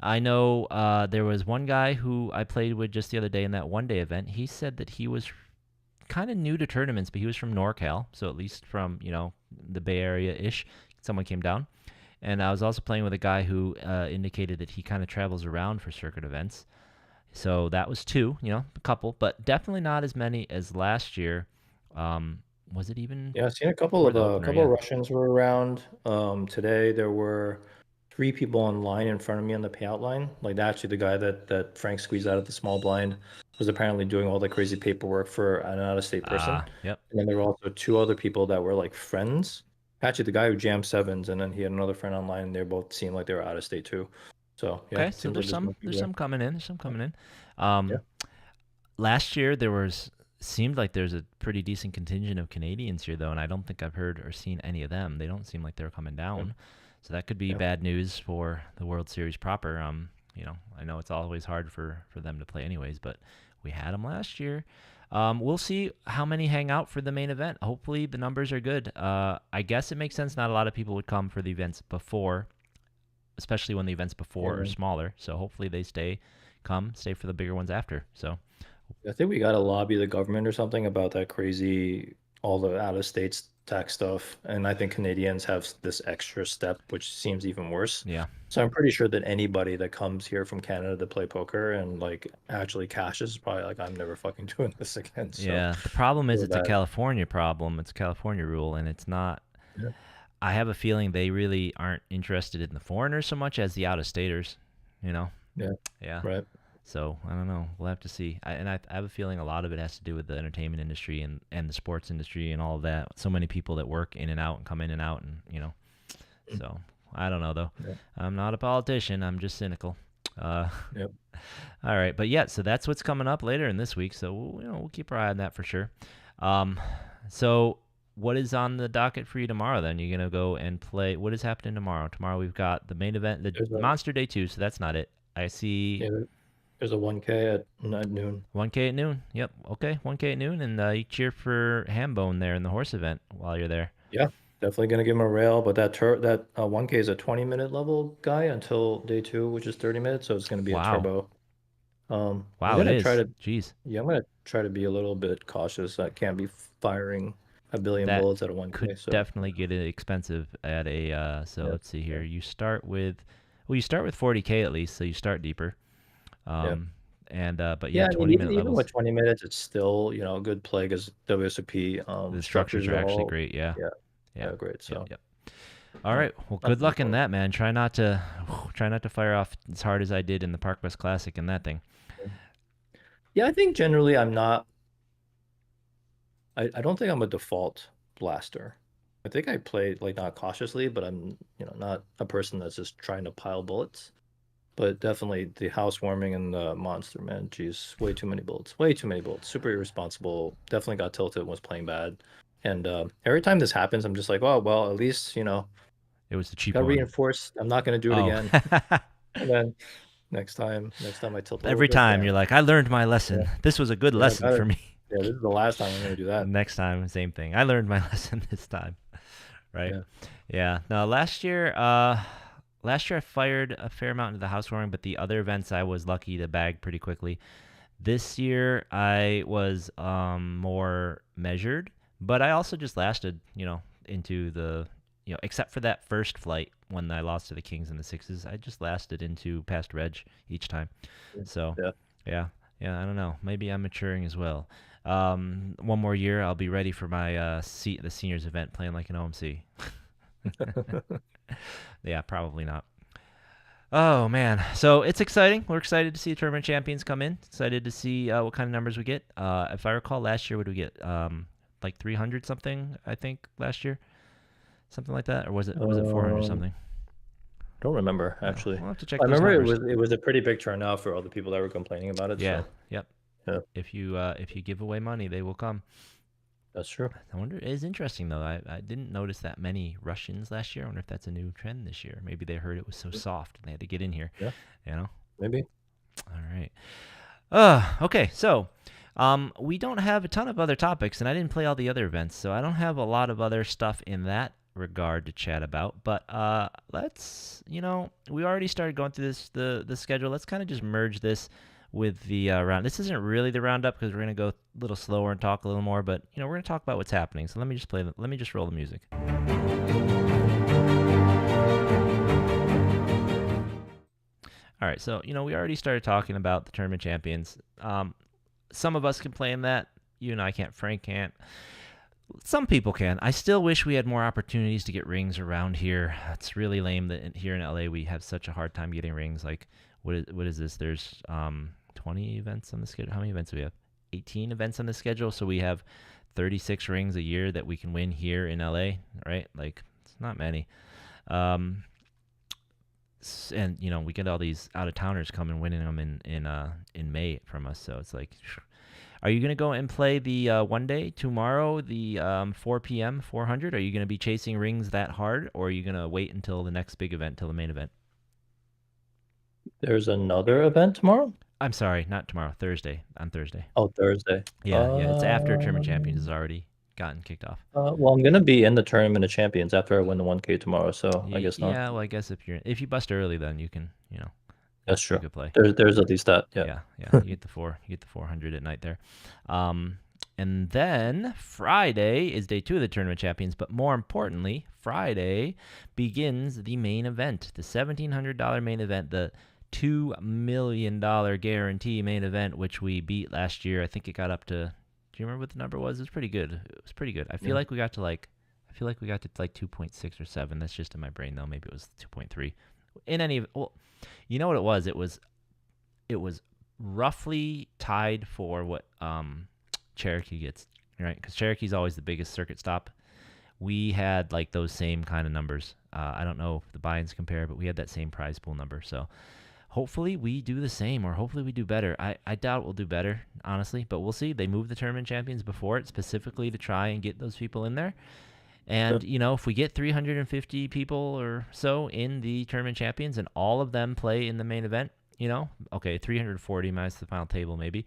I know there was one guy who I played with just the other day in that one-day event. He said that he was kind of new to tournaments, but he was from NorCal, so at least from, the Bay Area-ish. Someone came down. And I was also playing with a guy who indicated that he kind of travels around for circuit events. So that was 2, a couple, but definitely not as many as last year. Was it even? Yeah, I've seen a couple of opener, yeah. Russians were around. Today there were 3 people online in front of me on the payout line. Like actually the guy that Frank squeezed out of the small blind was apparently doing all the crazy paperwork for an out-of-state person. Yep. And then there were also 2 other people that were like friends. Actually, the guy who jammed 7s, and then he had another friend online. And they both seemed like they were out of state too. So yeah, Okay, it so seems there's like some coming in. There's some coming in. Yeah. Last year seemed like there's a pretty decent contingent of Canadians here though, and I don't think I've heard or seen any of them. They don't seem like they're coming down. So that could be bad news for the World Series proper. I know it's always hard for them to play anyways, but we had them last year. We'll see how many hang out for the main event. Hopefully the numbers are good. I guess it makes sense not a lot of people would come for the events before, especially when the events before are smaller. So hopefully they stay for the bigger ones after. So I think we got to lobby the government or something about that crazy, all the out of states tax stuff. And I think Canadians have this extra step, which seems even worse. yeah. So I'm pretty sure that anybody that comes here from Canada to play poker and like actually cashes is probably like, I'm never fucking doing this again. So Yeah. The problem is feel it's a bad. California problem. It's a California rule, and it's not. Yeah. I have a feeling they really aren't interested in the foreigners so much as the out-of-staters. Yeah. Yeah. Right. So I don't know. We'll have to see. I have a feeling a lot of it has to do with the entertainment industry and the sports industry and all of that. So many people that work in and out and come in and out, and So I don't know though. Yeah. I'm not a politician. I'm just cynical. Yep. All right, but yeah. So that's what's coming up later in this week. So we'll keep our eye on that for sure. So what is on the docket for you tomorrow? Then you're gonna go and play. What is happening tomorrow? Tomorrow we've got the main event, the Monster Day 2. So that's not it. I see. Yeah, there's a 1K at noon. 1K at noon. Yep. Okay. 1K at noon, and you cheer for Hambone there in the horse event while you're there. Yeah, definitely gonna give him a rail. But that 1K is a 20-minute level guy until day 2, which is 30 minutes. So it's gonna be a turbo. Wow, I'm gonna it is. try to. Jeez. Yeah, I'm gonna try to be a little bit cautious. I can't be firing a billion bullets at a 1K. Could definitely get it expensive at a. So let's see here. You start with 40K at least, so you start deeper. But yeah, 20-minute even levels. with 20 minutes, it's still a good play because WSOP The structures are actually great. Yeah. Great. So Yep. All right. Well, good luck in that, man. Try not to fire off as hard as I did in the Park West Classic and that thing. Yeah, I think generally I'm not. I don't think I'm a default blaster. I think I play like not cautiously, but I'm not a person that's just trying to pile bullets. But definitely the housewarming and the monster, man. Geez, way too many bullets. Way too many bullets. Super irresponsible. Definitely got tilted and was playing bad. And every time this happens, I'm just like, oh well, at least It was the cheap Got one. reinforced. I'm not gonna do it Oh. again. And then next time I tilt a little Every bit, time yeah. you're like, I learned my lesson. Yeah. This was a good Yeah, lesson got for it. me. Yeah, this is the last time I'm gonna do that. Next time, same thing. I learned my lesson this time. Right? Yeah. No, last year I fired a fair amount into the housewarming, but the other events I was lucky to bag pretty quickly. This year I was more measured, but I also just lasted, into the, except for that first flight when I lost to the Kings and the Sixes, I just lasted into past reg each time. So yeah, I don't know. Maybe I'm maturing as well. One more year, I'll be ready for my the seniors event playing like an OMC. Yeah, probably not. Oh man, so it's exciting. We're excited to see the tournament champions come in. Excited to see what kind of numbers we get. If I recall, last year, what did we get? Like 300 something, I think, last year, something like that, or was it 400 something? Don't remember actually. We'll have to check. I those remember numbers. it was a pretty big turnout for all the people that were complaining about it. Yeah. So. Yep. Yeah. If you give away money, they will come. That's true. I wonder. It is interesting though. I didn't notice that many Russians last year. I wonder if that's a new trend this year. Maybe they heard it was so soft and they had to get in here. Yeah. Maybe. All right. Okay. So, we don't have a ton of other topics, and I didn't play all the other events, so I don't have a lot of other stuff in that regard to chat about. But let's, we already started going through the schedule. Let's kind of just merge this with the round. This isn't really the roundup because we're gonna go a little slower and talk a little more, but we're gonna talk about what's happening. So let me just roll the music. All right, so we already started talking about the tournament champions. Some of us can play in that. You and I can't. Frank can't. Some people can. I still wish we had more opportunities to get rings around here. It's really lame that here in LA we have such a hard time getting rings. Like, what is this? There's 20 events on the schedule. How many events do we have? 18 events on the schedule. So we have 36 rings a year that we can win here in LA, right? Like, it's not many. And we get all these out of towners coming winning them in May from us. So it's like, are you gonna go and play the one day tomorrow, the 4 p.m. 400? Are you gonna be chasing rings that hard, or are you gonna wait until the next big event, till the main event? There's another event tomorrow? I'm sorry, not tomorrow. Thursday. On Thursday. Oh, Thursday. Yeah. It's after Tournament Champions has already gotten kicked off. Well, I'm gonna be in the Tournament of Champions after I win the 1K tomorrow, so I guess not. Yeah, well, I guess if you bust early, then you can, That's true. you could play. There's at least that. Yeah. Yeah. You get the 400 at night there. And then Friday is day 2 of the Tournament Champions, but more importantly, Friday begins the main event, the $1,700 main event, the $2 million guarantee main event, which we beat last year. I think it got up to, do you remember what the number was? It was pretty good. I feel like we got to like 2.6 or 7. That's just in my brain though. Maybe it was 2.3. You know what it was? It was roughly tied for what Cherokee gets, right? Because Cherokee's always the biggest circuit stop. We had like those same kind of numbers. I don't know if the buy-ins compare, but we had that same prize pool number. So hopefully we do the same, or hopefully we do better. I doubt we'll do better, honestly, but we'll see. They moved the tournament champions before it specifically to try and get those people in there. And, if we get 350 people or so in the tournament champions and all of them play in the main event, 340 minus the final table maybe.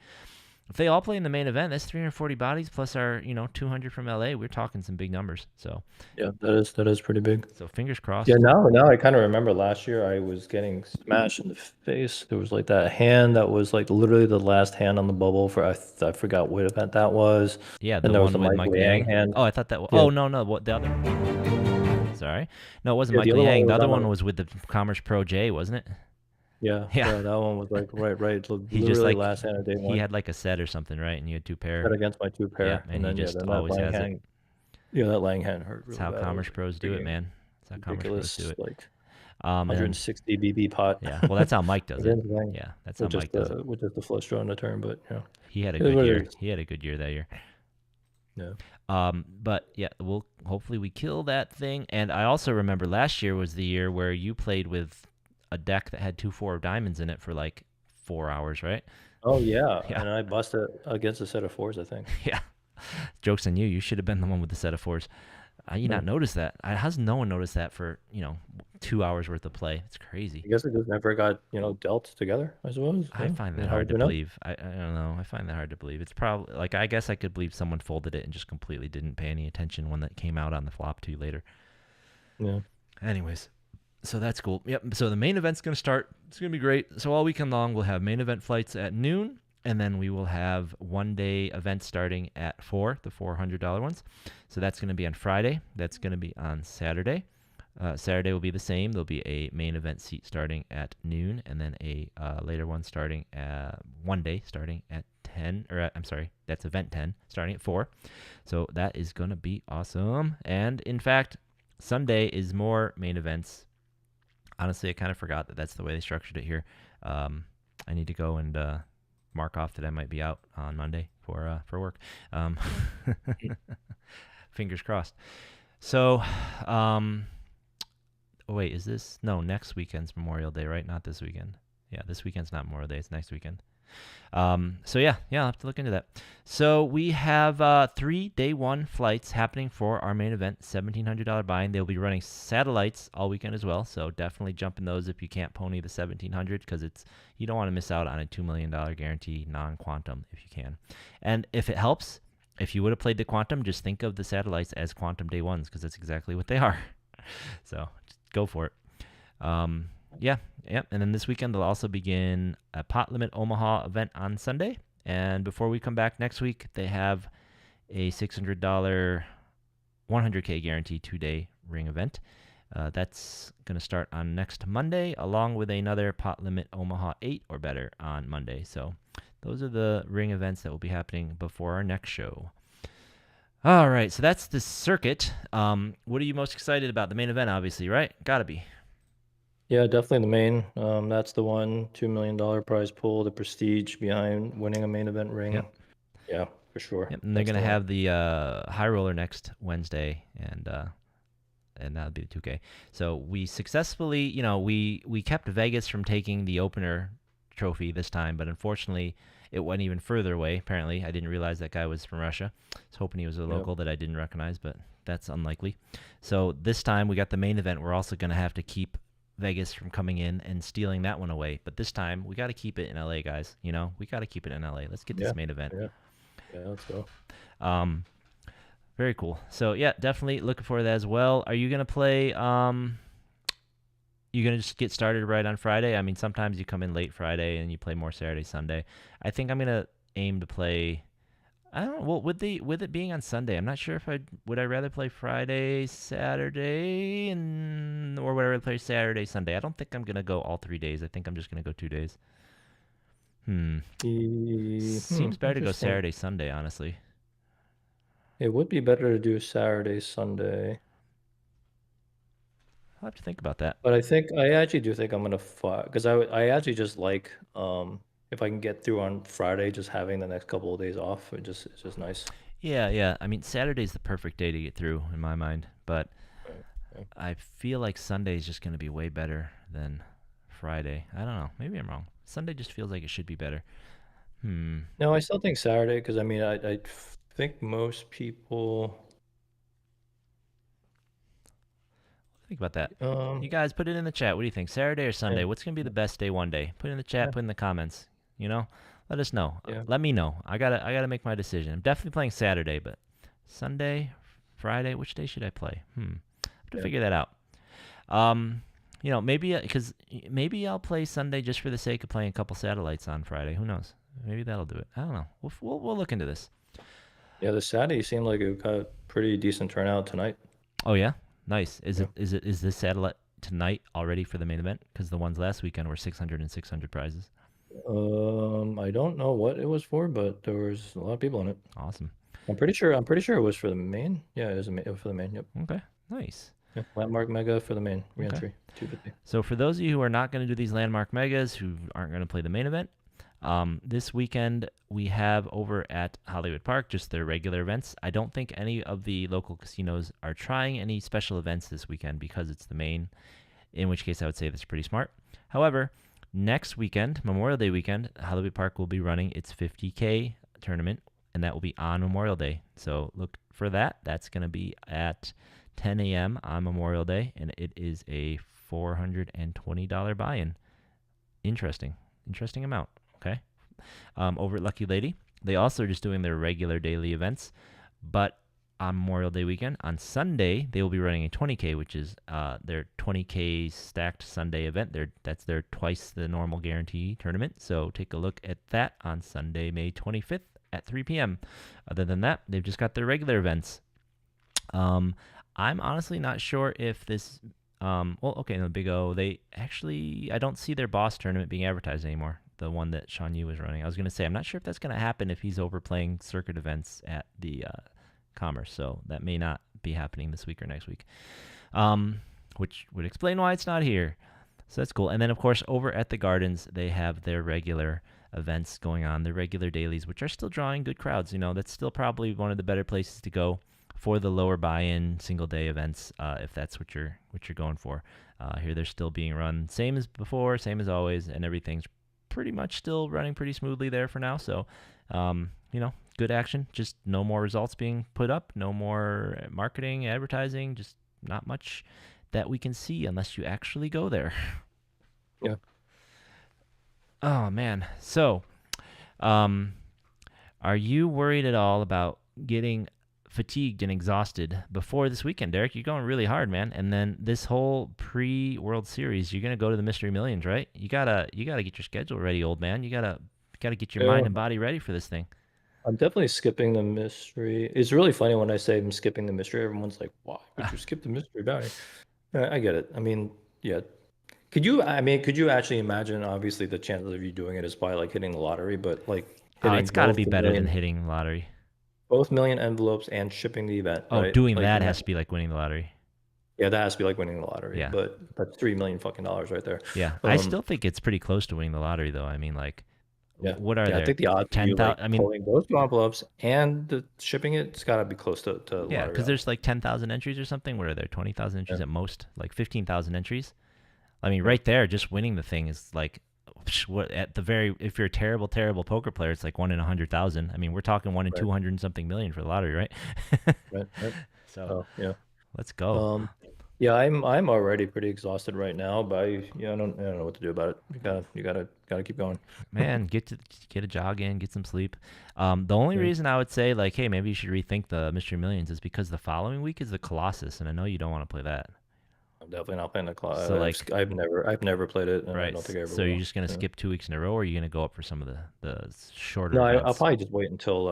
If they all play in the main event, that's 340 bodies plus our, 200 from LA. We're talking some big numbers. So yeah, that is pretty big. So fingers crossed. Yeah, now I kind of remember last year I was getting smashed in the face. There was like that hand that was like literally the last hand on the bubble for I forgot what event that was. Yeah, and the there one was with the Mike Liang Liang. hand. Oh, I thought that was. Yeah. Oh no, what the other? Sorry, no, it wasn't Yeah, Mike the other one Liang. The was other on one the- was with the Commerce Pro J, wasn't it? Yeah, Yeah. that one was like right. He Literally just like last hand of day one. he had like a set or something, right? And you had 2 pair. Set against my 2 pair, Yeah, and he then just then always that has Liang it. hand. Yeah, that Liang hand hurt. That's really how bad. It Commerce was Pros do it, freaking man. That's how Commerce ridiculous. Pros do it. Like And 160 BB pot. yeah, well, that's how Mike does it. Against Liang. Yeah, that's how With Mike does it. with just the flush draw in the turn, but yeah. He had a It is good what it year. is. He had a good year that year. Yeah. But yeah, hopefully we kill that thing. And I also remember last year was the year where you played with a deck that had 2-4 diamonds in it for like 4 hours, right? Oh yeah. Yeah. And I busted against a set of 4s, I think. Yeah. Joke's on you. You should have been the one with the set of 4s. How you not notice that? How's no one noticed that for 2 hours worth of play? It's crazy. I guess it just never got dealt together, I suppose. I find that hard to believe. I don't know. I find that hard to believe. It's probably like, I guess I could believe someone folded it and just completely didn't pay any attention when that came out on the flop too later. Yeah. Anyways, so that's cool. Yep. So the main event's going to start. It's going to be great. So all weekend long, we'll have main event flights at noon, and then we will have one-day events starting at 4, the $400 ones. So that's going to be on Friday. That's going to be on Saturday. Saturday will be the same. There'll be a main event seat starting at noon, and then a later one starting at one day starting at 10. Or I'm sorry, that's event 10 starting at 4. So that is going to be awesome. And in fact, Sunday is more main events. Honestly, I kind of forgot that that's the way they structured it here. I need to go and mark off that I might be out on Monday for work. Fingers crossed. So, wait, is this? No, next weekend's Memorial Day, right? Not this weekend. Yeah, this weekend's not Memorial Day. It's next weekend. So yeah, I'll have to look into that. So we have 3 day one flights happening for our main event, $1,700 buy-in. They'll be running satellites all weekend as well, so definitely jump in those if you can't pony the $1,700, because you don't want to miss out on a $2 million guarantee non-quantum if you can. And if it helps, if you would have played the quantum, just think of the satellites as quantum day ones, because that's exactly what they are. So just go for it. Yeah. And then this weekend, they'll also begin a Pot Limit Omaha event on Sunday. And before we come back next week, they have a $600 100K guarantee 2-day ring event. That's going to start on next Monday, along with another Pot Limit Omaha 8 or better on Monday. So those are the ring events that will be happening before our next show. All right, so that's the circuit. What are you most excited about? The main event, obviously, right? Gotta be. Yeah, definitely the main. That's the one, $2 million prize pool, the prestige behind winning a main event ring. Yep. Yeah, for sure. Yep. And they're going to have the high roller next Wednesday, and that'll be the 2K. So we successfully, we kept Vegas from taking the opener trophy this time, but unfortunately it went even further away. Apparently, I didn't realize that guy was from Russia. I was hoping he was a local that I didn't recognize, but that's unlikely. So this time we got the main event. We're also going to have to keep Vegas from coming in and stealing that one away. But this time, we got to keep it in LA, guys. We got to keep it in LA. Let's get this main event. Yeah, let's go. Very cool. So, yeah, definitely looking forward to that as well. Are you going to play, you going to just get started right on Friday? I mean, sometimes you come in late Friday and you play more Saturday, Sunday. I think I'm going to aim to play, I don't know, well, with it being on Sunday, I'm not sure if would I rather play Friday, Saturday, or would I rather play Saturday, Sunday? I don't think I'm going to go all 3 days. I think I'm just going to go 2 days. Seems better to go Saturday, Sunday, honestly. It would be better to do Saturday, Sunday. I'll have to think about that. But I actually do think I'm gonna fight, because I actually just like if I can get through on Friday, just having the next couple of days off, it's just nice. Yeah. I mean, Saturday's the perfect day to get through in my mind, but I feel like Sunday is just going to be way better than Friday. I don't know. Maybe I'm wrong. Sunday just feels like it should be better. No, I still think Saturday, because I mean, I think most people. Think about that. You guys put it in the chat. What do you think? Saturday or Sunday? What's going to be the best day one day? Put it in the chat, put it in the comments. Let us know. Let me know. I gotta make my decision. I'm definitely playing Saturday, but Sunday, Friday, which day should I play? I have to figure that out. Maybe because maybe I'll play Sunday just for the sake of playing a couple satellites on Friday. Who knows? Maybe that'll do it. I don't know. We'll look into this. Yeah, the Saturday seemed like it got a pretty decent turnout tonight. Oh yeah, nice. Is this satellite tonight already for the main event? Because the ones last weekend were 600 and 600 prizes. I don't know what it was for, but there was a lot of people in it. Awesome. I'm pretty sure it was for the main. Yeah, it was for the main. Yep. Okay. Nice. Yeah, landmark mega for the main re-entry. 250. So for those of you who are not going to do these landmark megas, who aren't going to play the main event, this weekend we have over at Hollywood Park just their regular events. I don't think any of the local casinos are trying any special events this weekend because it's the main, in which case I would say that's pretty smart. However, next weekend, Memorial Day weekend, Hollywood Park will be running its 50K tournament, and that will be on Memorial Day. So look for that. That's going to be at 10 a.m. on Memorial Day, and it is a $420 buy-in. Interesting amount. Okay. Over at Lucky Lady, they also are just doing their regular daily events, but on Memorial Day weekend, on Sunday, they will be running a 20K, which is their 20K stacked Sunday event. That's their twice the normal guarantee tournament. So take a look at that on Sunday, May 25th at 3 p.m. Other than that, they've just got their regular events. I'm honestly not sure if this. The Big O. I don't see their boss tournament being advertised anymore. The one that Sean Yu was running. I was going to say, I'm not sure if that's going to happen if he's overplaying circuit events at the Commerce. So that may not be happening this week or next week, which would explain why it's not here. So that's cool. And then, of course, over at the Gardens, they have their regular events going on, their regular dailies, which are still drawing good crowds. That's still probably one of the better places to go for the lower buy-in single-day events, if that's what you're going for. Here, they're still being run same as before, same as always, and everything's pretty much still running pretty smoothly there for now. So, good action. Just no more results being put up, no more marketing, advertising, just not much that we can see unless you actually go there. Yeah. Oh, man. So, are you worried at all about getting fatigued and exhausted before this weekend, Derek? You're going really hard, man. And then this whole pre-World Series, you're gonna go to the Mystery Millions, right? You gotta get your schedule ready, old man. You gotta get your mind and body ready for this thing. I'm definitely skipping the mystery. It's really funny when I say I'm skipping the mystery. Everyone's like, "Why would you skip the mystery bounty?" I get it. I mean, yeah. Could you actually imagine? Obviously, the chances of you doing it is by like hitting the lottery, but like hitting It's got to both be the better than million, hitting the lottery. both million envelopes and shipping the event, Oh, right? doing Like, that has to be like winning the lottery. yeah, that has to be like winning the lottery. Yeah. But that's $3 million fucking dollars right there. Yeah, I still think it's pretty close to winning the lottery, though. I mean, like, Yeah. what are Yeah, there? I think the odds of you 10,000. like pulling those two envelopes and the shipping it's got to be close to yeah, lottery because odds. there's like 10,000 entries or something. What are there? 20,000 entries at most, like 15,000 entries. I mean, right there, just winning the thing is like, what if you're a terrible poker player, it's like 1 in 100,000. I mean, we're talking 1 in 200 and something million for the lottery, right? Right. So yeah. let's go. Yeah, I'm already pretty exhausted right now, but I don't know what to do about it. You gotta keep going. Man, get a jog in, get some sleep. The only reason I would say, like, hey, maybe you should rethink the Mystery Millions is because the following week is the Colossus, and I know you don't want to play that. I'm definitely not playing the class. So, like, I've never played it, and I right. don't think I ever So will. you're just gonna skip 2 weeks in a row, or are you gonna go up for some of the shorter No, I'll events? probably just wait until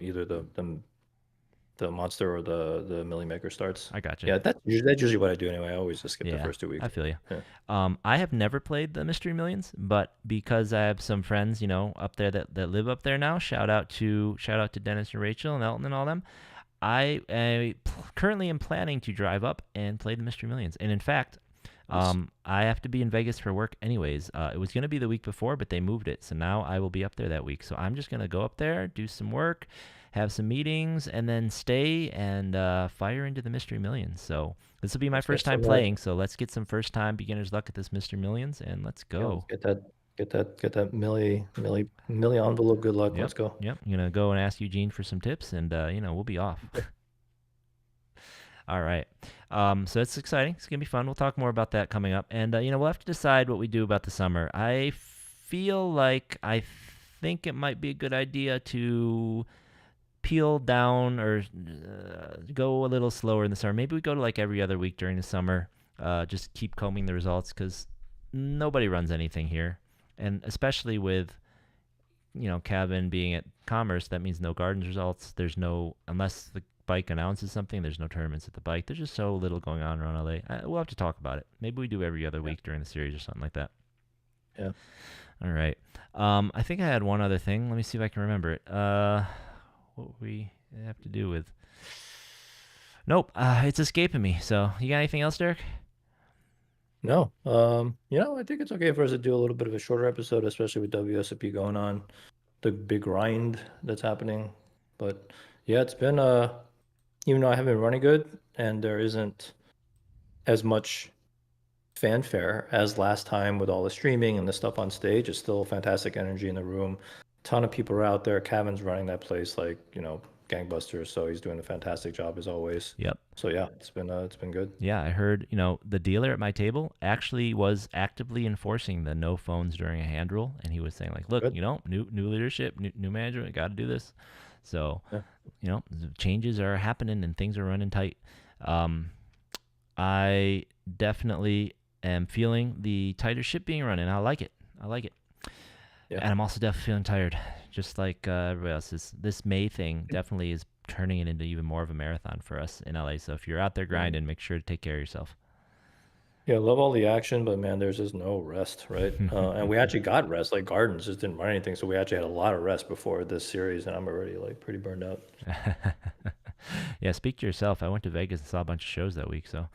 either the monster or the Millie Maker starts. I gotcha. Yeah, that's usually what I do anyway. I always just skip the first 2 weeks. I feel you. Yeah. I have never played the Mystery Millions, but because I have some friends, up there that live up there now. Shout out to Dennis and Rachel and Elton and all them. I currently am planning to drive up and play the Mystery Millions, and in fact, I have to be in Vegas for work anyways. It was going to be the week before, but they moved it, so now I will be up there that week. So I'm just going to go up there, do some work, have some meetings, and then stay and fire into the Mystery Millions. So this will be my first time playing, so let's get some first time beginner's luck at this Mystery Millions, and let's go. Yeah, get that Millie envelope. Good luck. Yep, Let's go. Yep, I'm gonna go and ask Eugene for some tips, and we'll be off. All right. So it's exciting. It's gonna be fun. We'll talk more about that coming up, and we'll have to decide what we do about the summer. I think it might be a good idea to peel down or go a little slower in the summer. Maybe we go to like every other week during the summer. Just keep combing the results because nobody runs anything here. And especially with, Kevin being at Commerce, that means no Gardens results. There's no, unless the bike announces something, there's no tournaments at the bike. There's just so little going on around LA. We'll have to talk about it. Maybe we do every other week during the series or something like that. Yeah. All right. I think I had one other thing. Let me see if I can remember it. What we have to do with... Nope. It's escaping me. So you got anything else, Derek? No. I think it's okay for us to do a little bit of a shorter episode, especially with WSOP going on, the big grind that's happening. But yeah, it's been even though I haven't been running good and there isn't as much fanfare as last time with all the streaming and the stuff on stage, it's still fantastic energy in the room. Ton of people are out there. Kevin's running that place like, gangbusters. So he's doing a fantastic job as always. Yep. So yeah, it's been good. Yeah, I heard, the dealer at my table actually was actively enforcing the no phones during a hand rule, and he was saying like, look, Good. new leadership, new management, got to do this. So, Yeah. the changes are happening and things are running tight. I definitely am feeling the tighter ship being run, and I like it. Yeah. And I'm also definitely feeling tired, just like everybody else. This May thing definitely is turning it into even more of a marathon for us in LA. So if you're out there grinding, make sure to take care of yourself. Yeah, love all the action, but man, there's just no rest, right? And we actually got rest. Like Gardens just didn't run anything, so we actually had a lot of rest before this series, and I'm already like pretty burned out. Yeah, speak to yourself. I went to Vegas and saw a bunch of shows that week, so.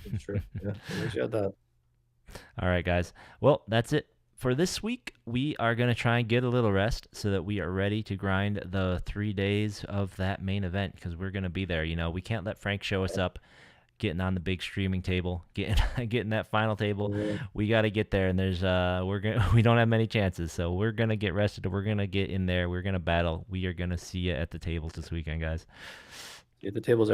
It's true. Yeah, at least you had that. All right, guys. Well, that's it for this week. We are going to try and get a little rest so that we are ready to grind the 3 days of that main event, because we're going to be there. We can't let Frank show us up getting on the big streaming table, getting that final table. We got to get there, and we don't have many chances, so we're going to get rested. We're going to get in there. We're going to battle. We are going to see you at the tables this weekend, guys. See you at the tables.